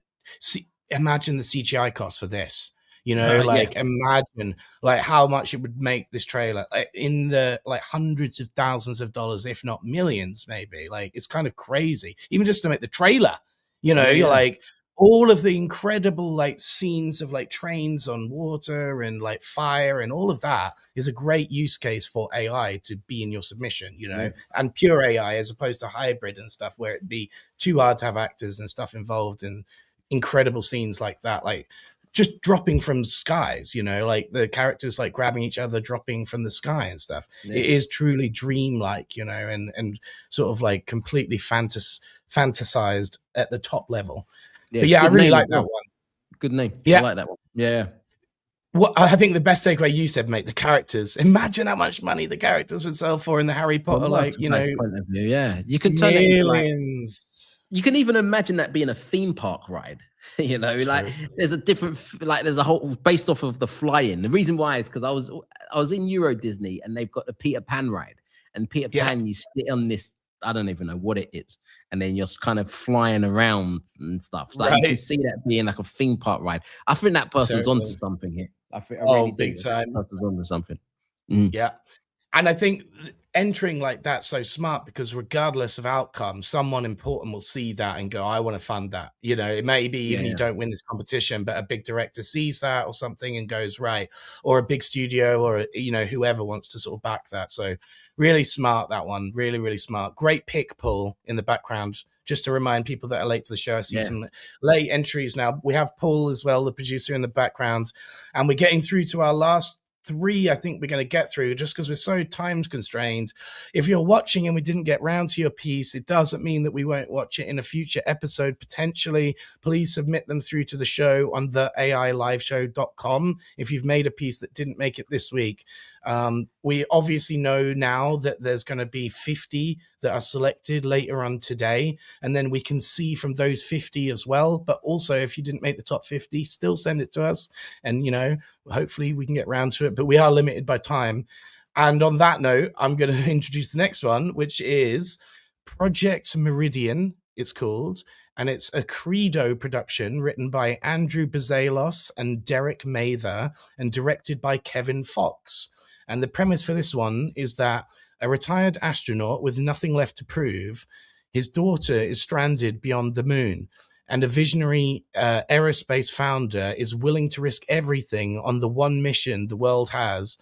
imagine the CGI cost for this. You know, like imagine like how much it would make this trailer in the like hundreds of thousands of dollars, if not millions, maybe. Like it's kind of crazy, even just to make the trailer. You know, you're like all of the incredible like scenes of like trains on water and like fire and all of that is a great use case for AI to be in your submission. You know, and pure AI as opposed to hybrid and stuff where it'd be too hard to have actors and stuff involved in incredible scenes like that, like just dropping from skies, you know, like the characters like grabbing each other, dropping from the sky and stuff. It is truly dreamlike, you know, and sort of like completely fantasized at the top level. But I really like that one. Good name. I like that one. What I think the best takeaway you said, mate, the characters. Imagine how much money the characters would sell for in the Harry Potter, like, you know, you can turn it into like, you can even imagine that being a theme park ride. You know, like there's a different, like there's a whole based off of the flying. The reason why is because I was in Euro Disney and they've got the Peter Pan ride, and Peter Pan, you sit on this, I don't even know what it is, and then you're kind of flying around and stuff. Like you can see that being like a theme park ride. I think that person's onto something here. I really big time. That person's onto something. Yeah. And I think entering like that's so smart because regardless of outcome, someone important will see that and go, I want to fund that. You know, it may be even you don't win this competition, but a big director sees that or something and goes, right. Or a big studio or, you know, whoever wants to sort of back that. So really smart, that one. Really, really smart. Great pick, Paul, in the background. Just to remind people that are late to the show, I see some late entries now. We have Paul as well, the producer in the background. And we're getting through to our last 3 I think we're going to get through just because we're so time constrained. If you're watching and we didn't get round to your piece, it doesn't mean that we won't watch it in a future episode potentially. Please submit them through to the show on theailiveshow.com if you've made a piece that didn't make it this week. We obviously know now that there's going to be 50 that are selected later on today, and then we can see from those 50 as well. But also, if you didn't make the top 50, still send it to us, and hopefully we can get round to it. But we are limited by time. And on that note, I'm going to introduce the next one, which is Project MERIDIAN, it's called, and it's a Credo production written by Andrew Bazalos and Derek Mather and directed by Kevin Fox. And the premise for this one is that a retired astronaut with nothing left to prove, his daughter is stranded beyond the moon, and a visionary aerospace founder is willing to risk everything on the one mission the world has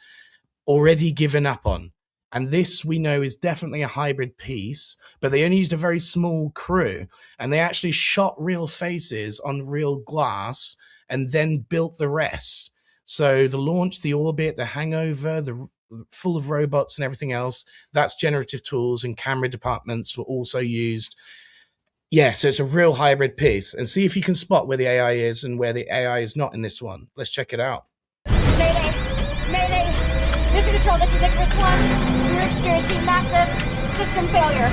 already given up on. And this, we know, is definitely a hybrid piece, but they only used a very small crew, and they actually shot real faces on real glass and then built the rest. So the launch, the orbit, the hangover, the full of robots and everything else, that's generative tools, and camera departments were also used. Yeah, so it's a real hybrid piece. And see if you can spot where the AI is and where the AI is not in this one. Let's check it out. Mayday! Mayday! Mission Control, this is Icarus 1. We're experiencing massive system failure.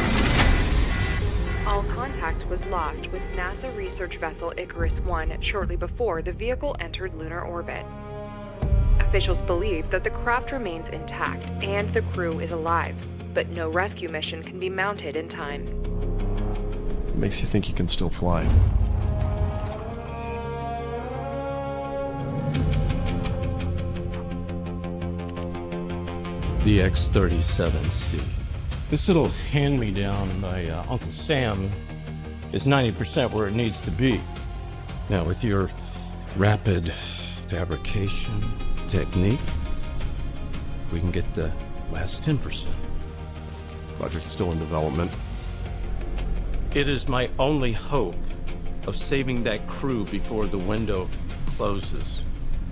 All contact was lost with NASA research vessel Icarus 1 shortly before the vehicle entered lunar orbit. Officials believe that the craft remains intact and the crew is alive, but no rescue mission can be mounted in time. It makes you think you can still fly. The X-37C. This little hand-me-down by Uncle Sam is 90% where it needs to be. Now, with your rapid fabrication technique, we can get the last 10%. Project's still in development. It is my only hope of saving that crew before the window closes.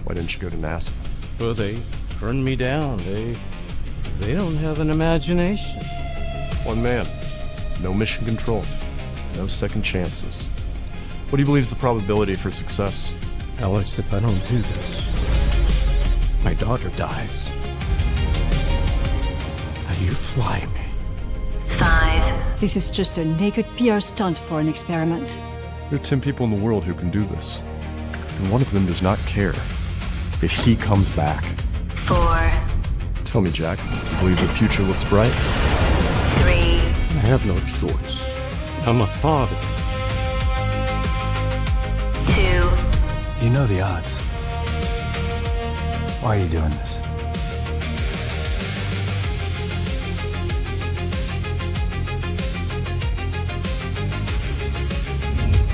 Why didn't you go to NASA? Well, they turned me down. They don't have an imagination. One man, no mission control, no second chances. What do you believe is the probability for success? Alex, if I don't do this, my daughter dies. How do you fly me? 5. This is just a naked PR stunt for an experiment. There are 10 people in the world who can do this. And one of them does not care if he comes back. 4. Tell me, Jack, you believe the future looks bright? 3. I have no choice. I'm a father. 2. You know the odds. Why are you doing this?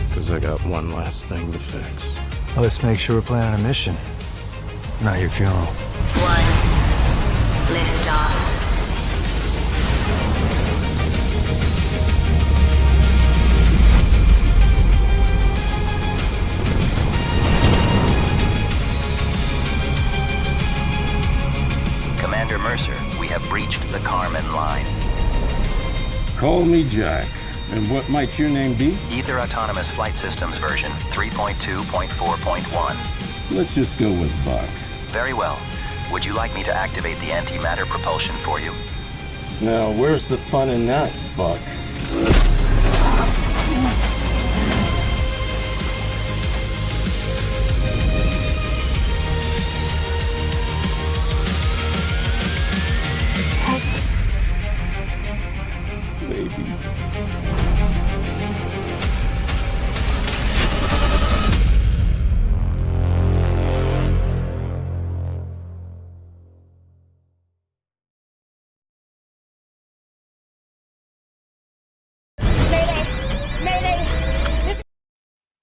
Because I got one last thing to fix. Well, let's make sure we're planning a mission, not your funeral. 1. Lift off. Commander Mercer, we have breached the Carmen line. Call me Jack. And what might your name be? Ether Autonomous Flight Systems version 3.2.4.1. Let's just go with Buck. Very well. Would you like me to activate the antimatter propulsion for you? Now, where's the fun in that, Buck?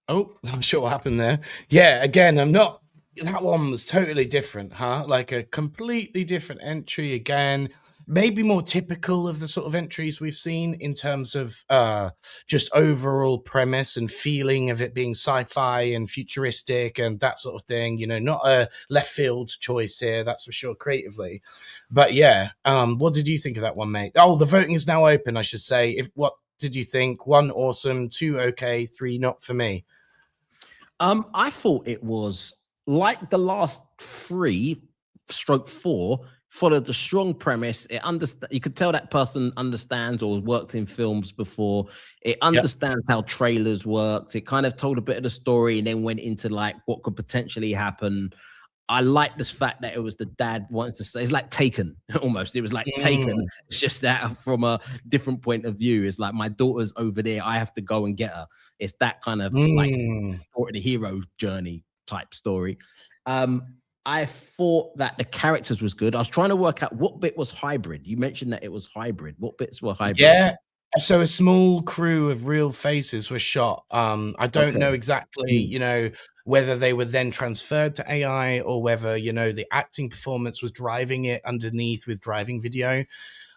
Oh, I'm sure what happened there. Yeah, again, that one was totally different, huh? Like a completely different entry again. maybe more typical of the sort of entries we've seen in terms of just overall premise and feeling of it being sci-fi and futuristic and that sort of thing. You know, not a left field choice here, that's for sure, creatively. But yeah, what did you think of that one, mate? Oh, the voting is now open, I should say. What did you think? 1, awesome. 2, okay. 3, not for me. I thought it was like the last 3/4 followed a strong premise. You could tell that person understands or worked in films before. It understands how trailers worked. It kind of told a bit of the story and then went into like what could potentially happen. I like this fact that it was the dad wanting to say, it's like Taken almost. It was like Taken. It's just that from a different point of view. It's like my daughter's over there. I have to go and get her. It's that kind of like the hero journey type story. I thought that the characters was good. I was trying to work out what bit was hybrid. You mentioned that it was hybrid. What bits were hybrid? Yeah. So a small crew of real faces were shot. I don't know exactly, you know, whether they were then transferred to AI or whether, you know, the acting performance was driving it underneath with driving video.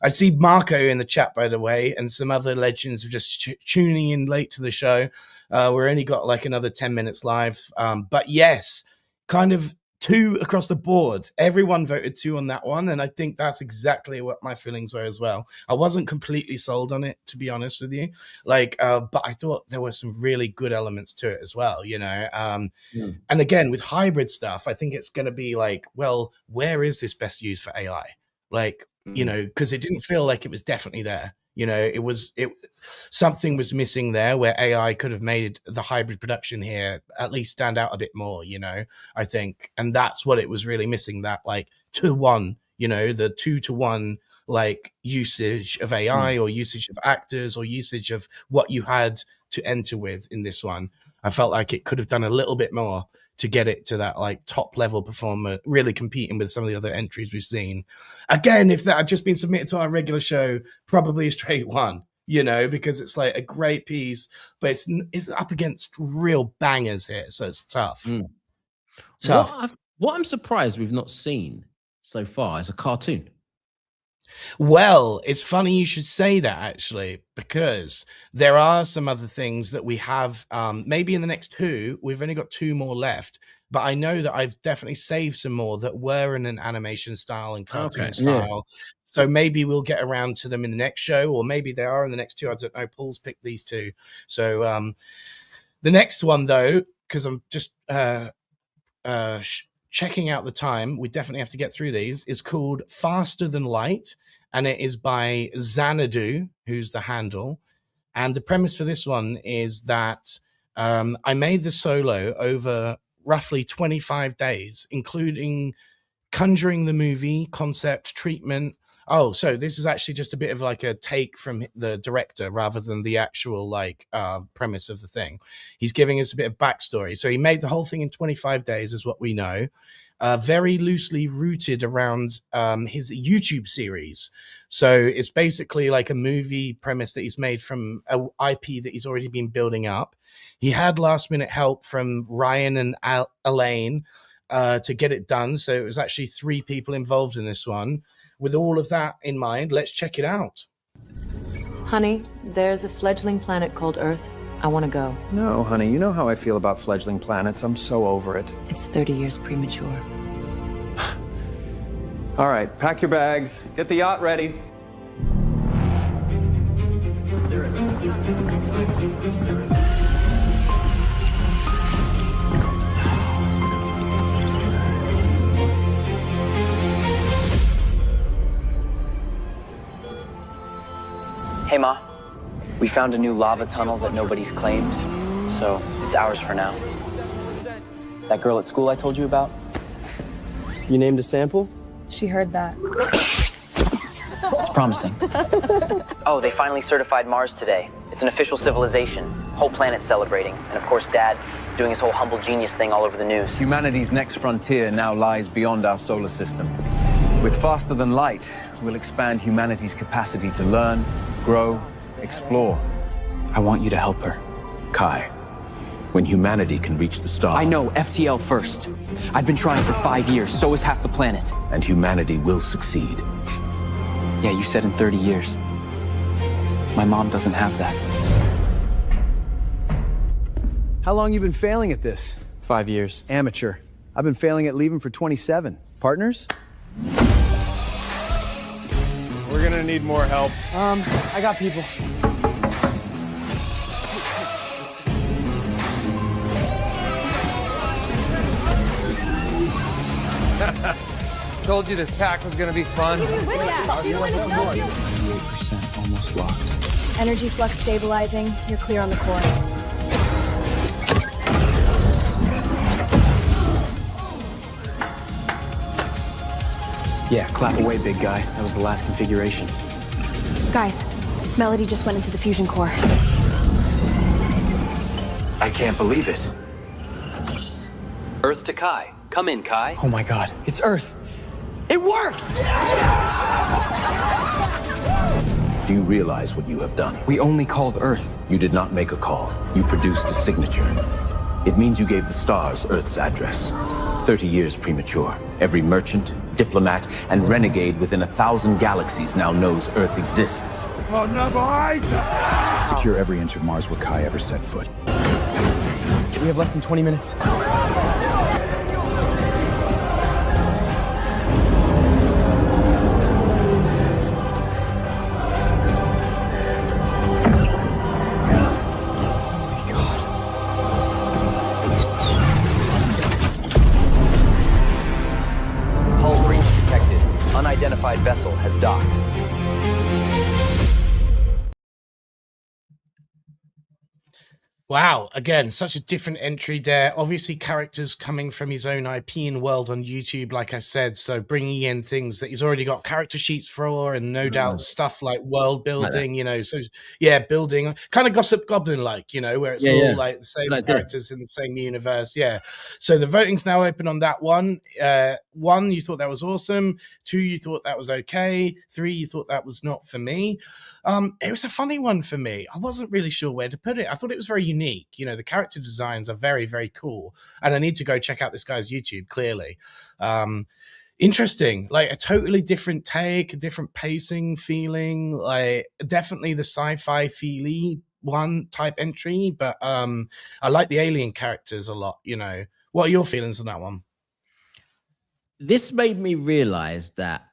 I see Marco in the chat, by the way, and some other legends are just tuning in late to the show. We're only got like another 10 minutes live. But yes, kind of 2 across the board. Everyone voted 2 on that one, and I think that's exactly what my feelings were as well. I wasn't completely sold on it, to be honest with you. Like, but I thought there were some really good elements to it as well, you know. And again, with hybrid stuff, I think it's going to be like, well, where is this best used for AI? Like, you know, because it didn't feel like it was definitely there. You know, something was missing there where AI could have made the hybrid production here at least stand out a bit more, you know, I think. And that's what it was really missing, that like 2-1, you know, the 2-to-1 like usage of AI or usage of actors or usage of what you had to enter with in this one. I felt like it could have done a little bit more to get it to that like top level performer, really competing with some of the other entries we've seen. Again, if that had just been submitted to our regular show, probably a straight 1, you know, because it's like a great piece, but it's up against real bangers here, so it's tough. Tough. What I'm surprised we've not seen so far is a cartoon. Well, it's funny you should say that, actually, because there are some other things that we have, maybe in the next 2, we've only got 2 more left, but I know that I've definitely saved some more that were in an animation style and cartoon style. So maybe we'll get around to them in the next show, or maybe they are in the next 2. I don't know. Paul's picked these 2. So the next one, though, because I'm just checking out the time, we definitely have to get through these, is called Faster Than Light, and it is by Xanadu, who's the handle. And the premise for this one is that I made the solo over roughly 25 days, including conjuring the movie, concept, treatment. Oh, so this is actually just a bit of like a take from the director rather than the actual like premise of the thing. He's giving us a bit of backstory. So he made the whole thing in 25 days is what we know. Very loosely rooted around his YouTube series. So it's basically like a movie premise that he's made from an IP that he's already been building up. He had last minute help from Ryan and Elaine to get it done. So it was actually 3 people involved in this one. With all of that in mind, let's check it out. Honey, there's a fledgling planet called Earth. I want to go. No, honey, you know how I feel about fledgling planets. I'm so over it. It's 30 years premature. All right, pack your bags. Get the yacht ready. Hey, Ma. We found a new lava tunnel that nobody's claimed, so it's ours for now. That girl at school I told you about? You named a sample? She heard that. It's promising. Oh, they finally certified Mars today. It's an official civilization. Whole planet celebrating. And of course, Dad doing his whole humble genius thing all over the news. Humanity's next frontier now lies beyond our solar system. With Faster Than Light, we'll expand humanity's capacity to learn, grow, explore. I want you to help her. Kai, when humanity can reach the stars... I know, FTL first. I've been trying for 5 years, so is half the planet. And humanity will succeed. Yeah, you said in 30 years. My mom doesn't have that. How long you been failing at this? 5 years. Amateur. I've been failing at leaving for 27. Partners? We're gonna need more help. I got people. Told you this pack was gonna be fun. 88% almost locked. Energy flux stabilizing. You're clear on the core. Yeah, clap away, big guy. That was the last configuration. Guys, Melody just went into the fusion core. I can't believe it. Earth to Kai. Come in, Kai. Oh my god, it's Earth. It worked! Do you realize what you have done? We only called Earth. You did not make a call. You produced a signature. It means you gave the stars Earth's address. 30 years premature. Every merchant, diplomat, and renegade within 1,000 galaxies now knows Earth exists. Secure every inch of Mars where Kai ever set foot. We have less than 20 minutes. Unidentified vessel has docked. Wow, again, such a different entry there. Obviously, characters coming from his own IP and world on YouTube, like I said. So bringing in things that he's already got character sheets for, and no doubt stuff like world building, you know. So yeah, building kind of Gossip Goblin like, you know, where it's all like the same characters in the same universe. Yeah. So the voting's now open on that one. 1, you thought that was awesome. 2, you thought that was okay. 3, you thought that was not for me. It was a funny one for me. I wasn't really sure where to put it. I thought it was very unique. You know, the character designs are very, very cool. And I need to go check out this guy's YouTube, clearly. Interesting. Like a totally different take, a different pacing, feeling. Like definitely the sci-fi feely one type entry. But I like the alien characters a lot, you know. What are your feelings on that one? This made me realize that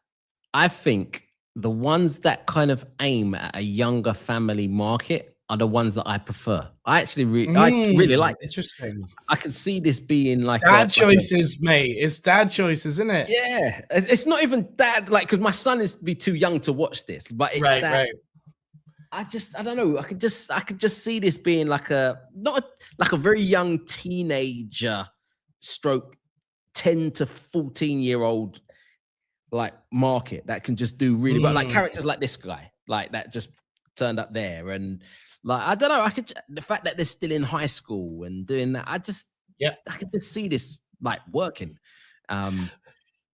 I think the ones that kind of aim at a younger family market are the ones that I prefer. I actually I really like this. Interesting. I can see this being like dad choices, mate. It's dad choices, isn't it? Yeah, it's not even dad, like, because my son is be too young to watch this, but it's right. I don't know. I could just see this being like not like a very young teenager stroke 10 to 14-year-old like market that can just do really well. Like characters like this guy, like that just turned up there, and like I don't know. The fact that they're still in high school and doing that, I could just see this like working.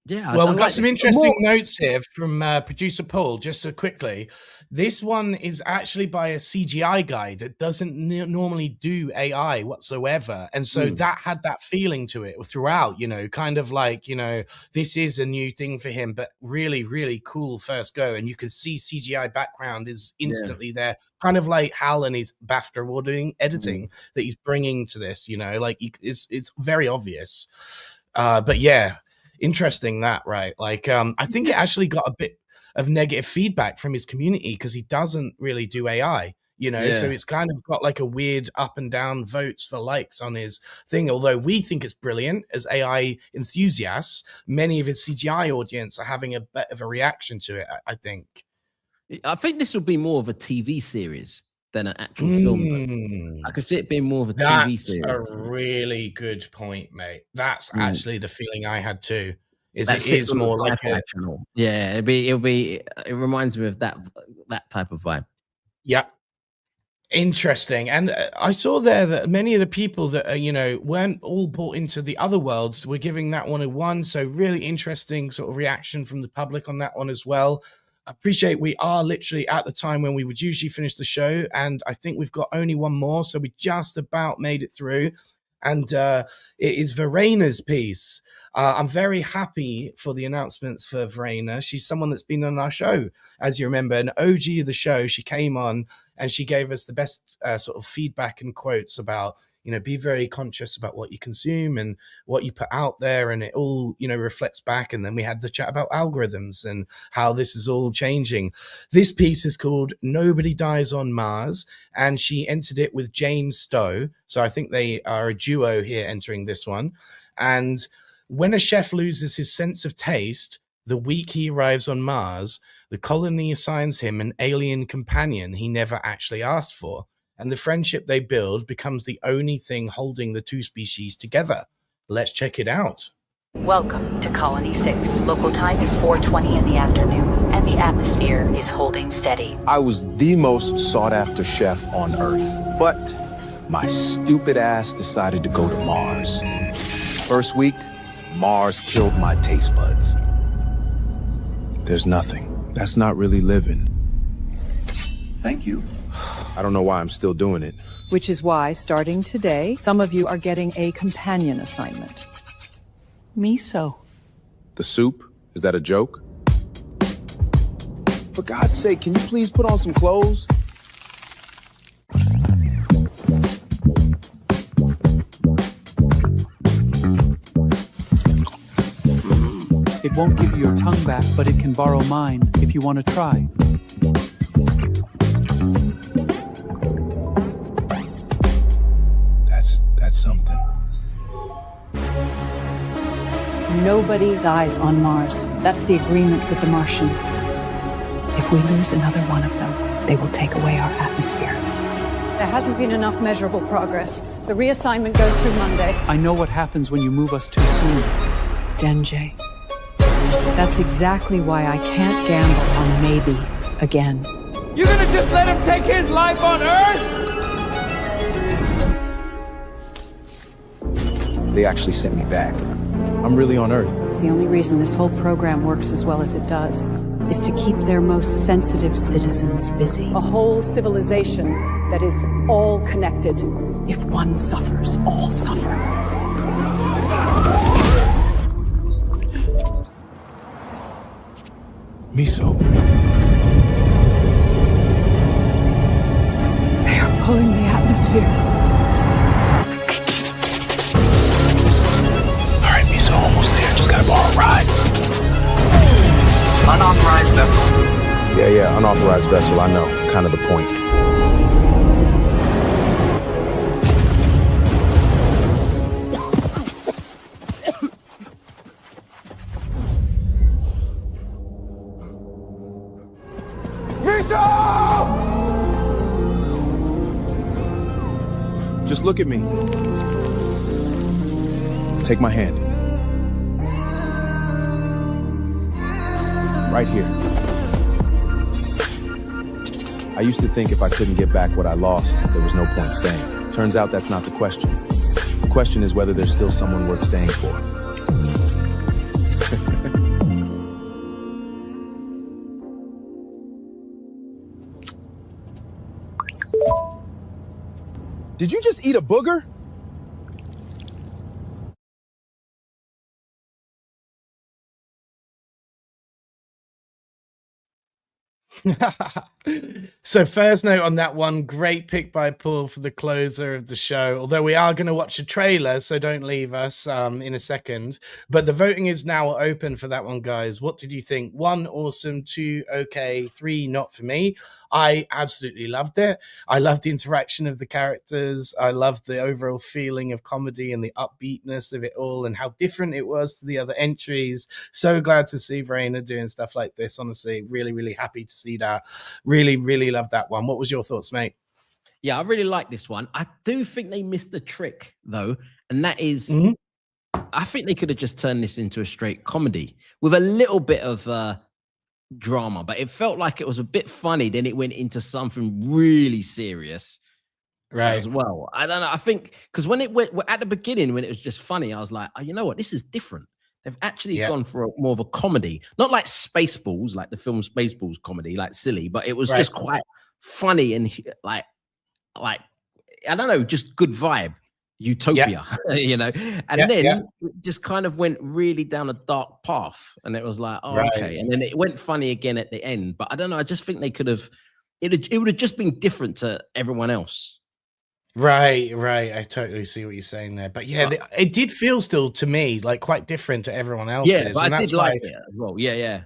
Yeah. Well, we've got some interesting notes here from producer Paul, just so quickly. This one is actually by a CGI guy that doesn't normally do AI whatsoever. And so that had that feeling to it throughout, you know, kind of like, you know, this is a new thing for him, but really, really cool first go. And you can see CGI background is instantly there, kind of like Hal and his BAFTA awarding editing that he's bringing to this, you know, like it's very obvious. But yeah. Interesting that, right? Like, I think it actually got a bit of negative feedback from his community because he doesn't really do AI, you know? So it's kind of got like a weird up and down votes for likes on his thing. Although we think it's brilliant as AI enthusiasts, many of his CGI audience are having a bit of a reaction to it, I think. I think this would be more of a TV series than an actual film. I could see it being more of a TV series. That's a really good point, mate. That's actually the feeling I had too. It is more like a channel. Yeah, it reminds me of that type of vibe. Yeah. Interesting. And I saw there that many of the people that you know weren't all bought into the other worlds were giving that one a 1. So really interesting sort of reaction from the public on that one as well. I appreciate we are literally at the time when we would usually finish the show, and I think we've got only one more, so we just about made it through. And it is Verena's piece. I'm very happy for the announcements for Verena. She's someone that's been on our show, as you remember, an OG of the show. She came on and she gave us the best sort of feedback and quotes about, be very conscious about what you consume and what you put out there, and it all, reflects back. And then we had the chat about algorithms and how this is all changing. This piece is called Nobody Dies on Mars, and she entered it with James Stowe. So I think they are a duo here entering this one. And when a chef loses his sense of taste, the week he arrives on Mars, the colony assigns him an alien companion he never actually asked for. And the friendship they build becomes the only thing holding the two species together. Let's check it out. Welcome to Colony 6. Local time is 4:20 in the afternoon, and the atmosphere is holding steady. I was the most sought-after chef on Earth, but my stupid ass decided to go to Mars. First week, Mars killed my taste buds. There's nothing. That's not really living. Thank you. I don't know why I'm still doing it. Which is why, starting today, some of you are getting a companion assignment. Miso. The soup? Is that a joke? For God's sake, can you please put on some clothes? It won't give you your tongue back, but it can borrow mine if you want to try. That's something. Nobody dies on Mars. That's the agreement with the Martians. If we lose another one of them, they will take away our atmosphere. There hasn't been enough measurable progress. The reassignment goes through Monday. I know what happens when you move us too soon. Denjay. That's exactly why I can't gamble on maybe again. You're gonna just let him take his life on Earth? They actually sent me back. I'm really on Earth. The only reason this whole program works as well as it does is to keep their most sensitive citizens busy. A whole civilization that is all connected. If one suffers, all suffer. Miso. They are pulling the atmosphere. All right, Miso, almost there. Just gotta borrow a ride. Unauthorized vessel. Yeah, unauthorized vessel, I know. Kind of the point. Just look at me. Take my hand. Right here. I used to think if I couldn't get back what I lost, there was no point staying. Turns out that's not the question. The question is whether there's still someone worth staying for. Did you just eat a booger? So first note on that one, great pick by Paul for the closer of the show, although we are going to watch a trailer, so don't leave us in a second. But the voting is now open for that one, guys. What did you think? 1, awesome. 2, okay. 3, not for me. I absolutely loved it. I loved the interaction of the characters. I loved the overall feeling of comedy and the upbeatness of it all and how different it was to the other entries. So glad to see Verena doing stuff like this. Honestly, really, really happy to see that. Really, really loved that one. What was your thoughts, mate? Yeah, I really like this one. I do think they missed a trick, though, and that is I think they could have just turned this into a straight comedy with a little bit of drama, but it felt like it was a bit funny. Then it went into something really serious, right? As well. I don't know. I think because when it went at the beginning, when it was just funny, I was like, oh, you know what? This is different. They've actually gone for more of a comedy, not like Spaceballs, like the film Spaceballs comedy, like silly, but it was just quite funny and like I don't know, just good vibe. utopia, you know, and then it just kind of went really down a dark path, and it was like, okay, and then it went funny again at the end. But I don't know, I just think they could have, it would have just been different to everyone else. Right. I totally see what you're saying there, but it did feel still to me like quite different to everyone else's. Yeah, but and I did like it as well. Yeah,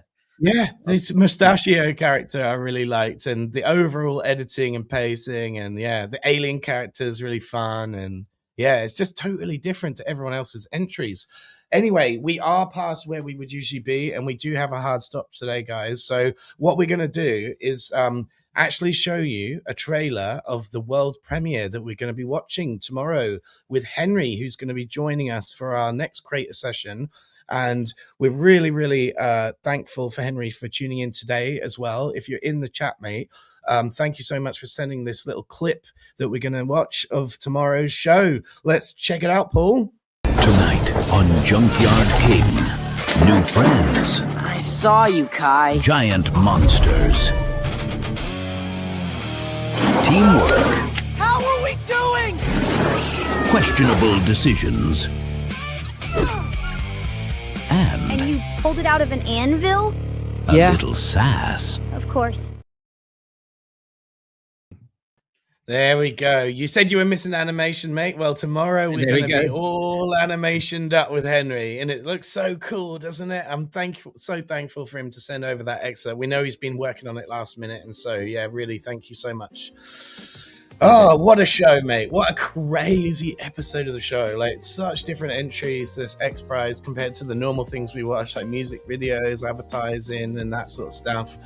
this mustachio character I really liked, and the overall editing and pacing, and the alien character is really fun, and it's just totally different to everyone else's entries. Anyway, we are past where we would usually be, and we do have a hard stop today, guys. So what we're going to do is actually show you a trailer of the world premiere that we're going to be watching tomorrow with Henry, who's going to be joining us for our next creator session. And we're really, really thankful for Henry for tuning in today as well. If you're in the chat, mate, thank you so much for sending this little clip that we're going to watch of tomorrow's show. Let's check it out, Paul. Tonight on Junkyard King, new friends. I saw you, Kai. Giant monsters. Teamwork. How are we doing? Questionable decisions. And you pulled it out of an anvil? A little sass. Of course. There we go. You said you were missing animation, mate. Well, tomorrow we're going to be all animationed up with Henry, and it looks so cool, doesn't it? I'm so thankful for him to send over that excerpt. We know he's been working on it last minute, and so really, thank you so much. Oh, what a show, mate. What a crazy episode of the show. Like, such different entries to this XPrize compared to the normal things we watch, like music videos, advertising, and that sort of stuff.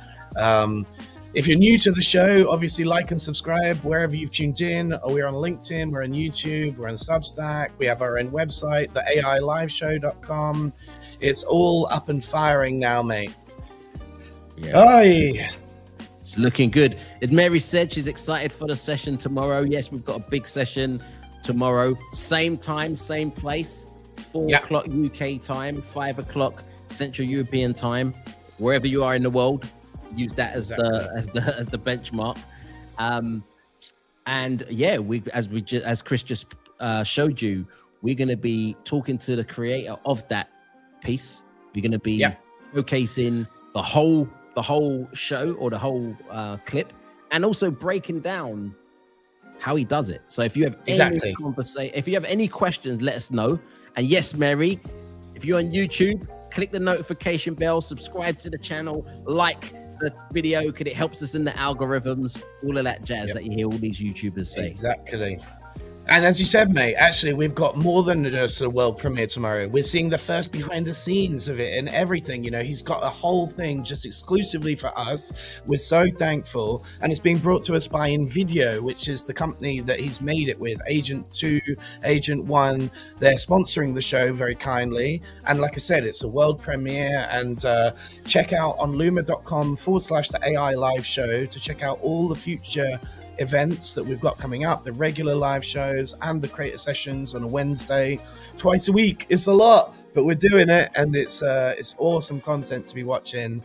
If you're new to the show, obviously like and subscribe wherever you've tuned in. We're on LinkedIn, we're on YouTube, we're on Substack. We have our own website, theAILiveshow.com. It's all up and firing now, mate. It's looking good. As Mary said, she's excited for the session tomorrow. Yes, we've got a big session tomorrow. Same time, same place. 4 o'clock UK time, 5 o'clock Central European time. Wherever you are in the world, use that as the benchmark. As Chris just showed you, we're going to be talking to the creator of that piece. We're going to be showcasing the whole show or the whole clip, and also breaking down how he does it. So if you have if you have any questions, let us know. And yes, Mary, if you're on YouTube, click the notification bell, subscribe to the channel, like the video, because it helps us in the algorithms, all of that jazz that you hear all these YouTubers say. Exactly. And as you said, mate, actually, we've got more than just a world premiere tomorrow. We're seeing the first behind the scenes of it and everything. You know, he's got a whole thing just exclusively for us. We're so thankful. And it's being brought to us by InVideo, which is the company that he's made it with. Agent 2, Agent 1, they're sponsoring the show very kindly. And like I said, it's a world premiere. And check out on luma.com/the AI live show to check out all the future events that we've got coming up, the regular live shows and the creator sessions on a Wednesday, twice a week. It's a lot, but we're doing it, and it's awesome content to be watching.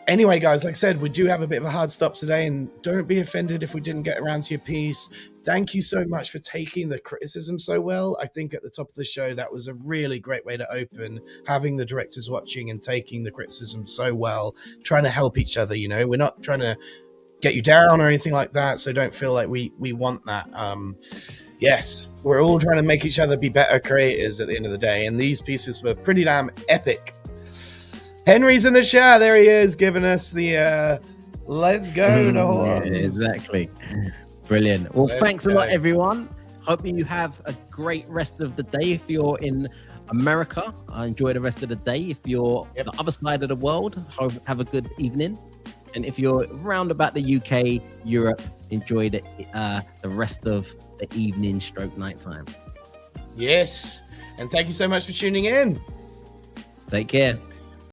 Anyway, guys, like I said, we do have a bit of a hard stop today, and don't be offended if we didn't get around to your piece. Thank you so much for taking the criticism so well. I think at the top of the show, that was a really great way to open, having the directors watching and taking the criticism so well, trying to help each other. You know, we're not trying to get you down or anything like that, so don't feel like we want that. Yes, we're all trying to make each other be better creators at the end of the day, and these pieces were pretty damn epic. Henry's in the chat. There he is, giving us the let's go to horns. Yeah, exactly. Brilliant. Well, thanks a lot, everyone. Hope you have a great rest of the day. If you're in America, enjoy the rest of the day. If you're the other side of the world, have a good evening. And if you're around about the UK, Europe, enjoy the rest of the evening / nighttime. Yes. And thank you so much for tuning in. Take care.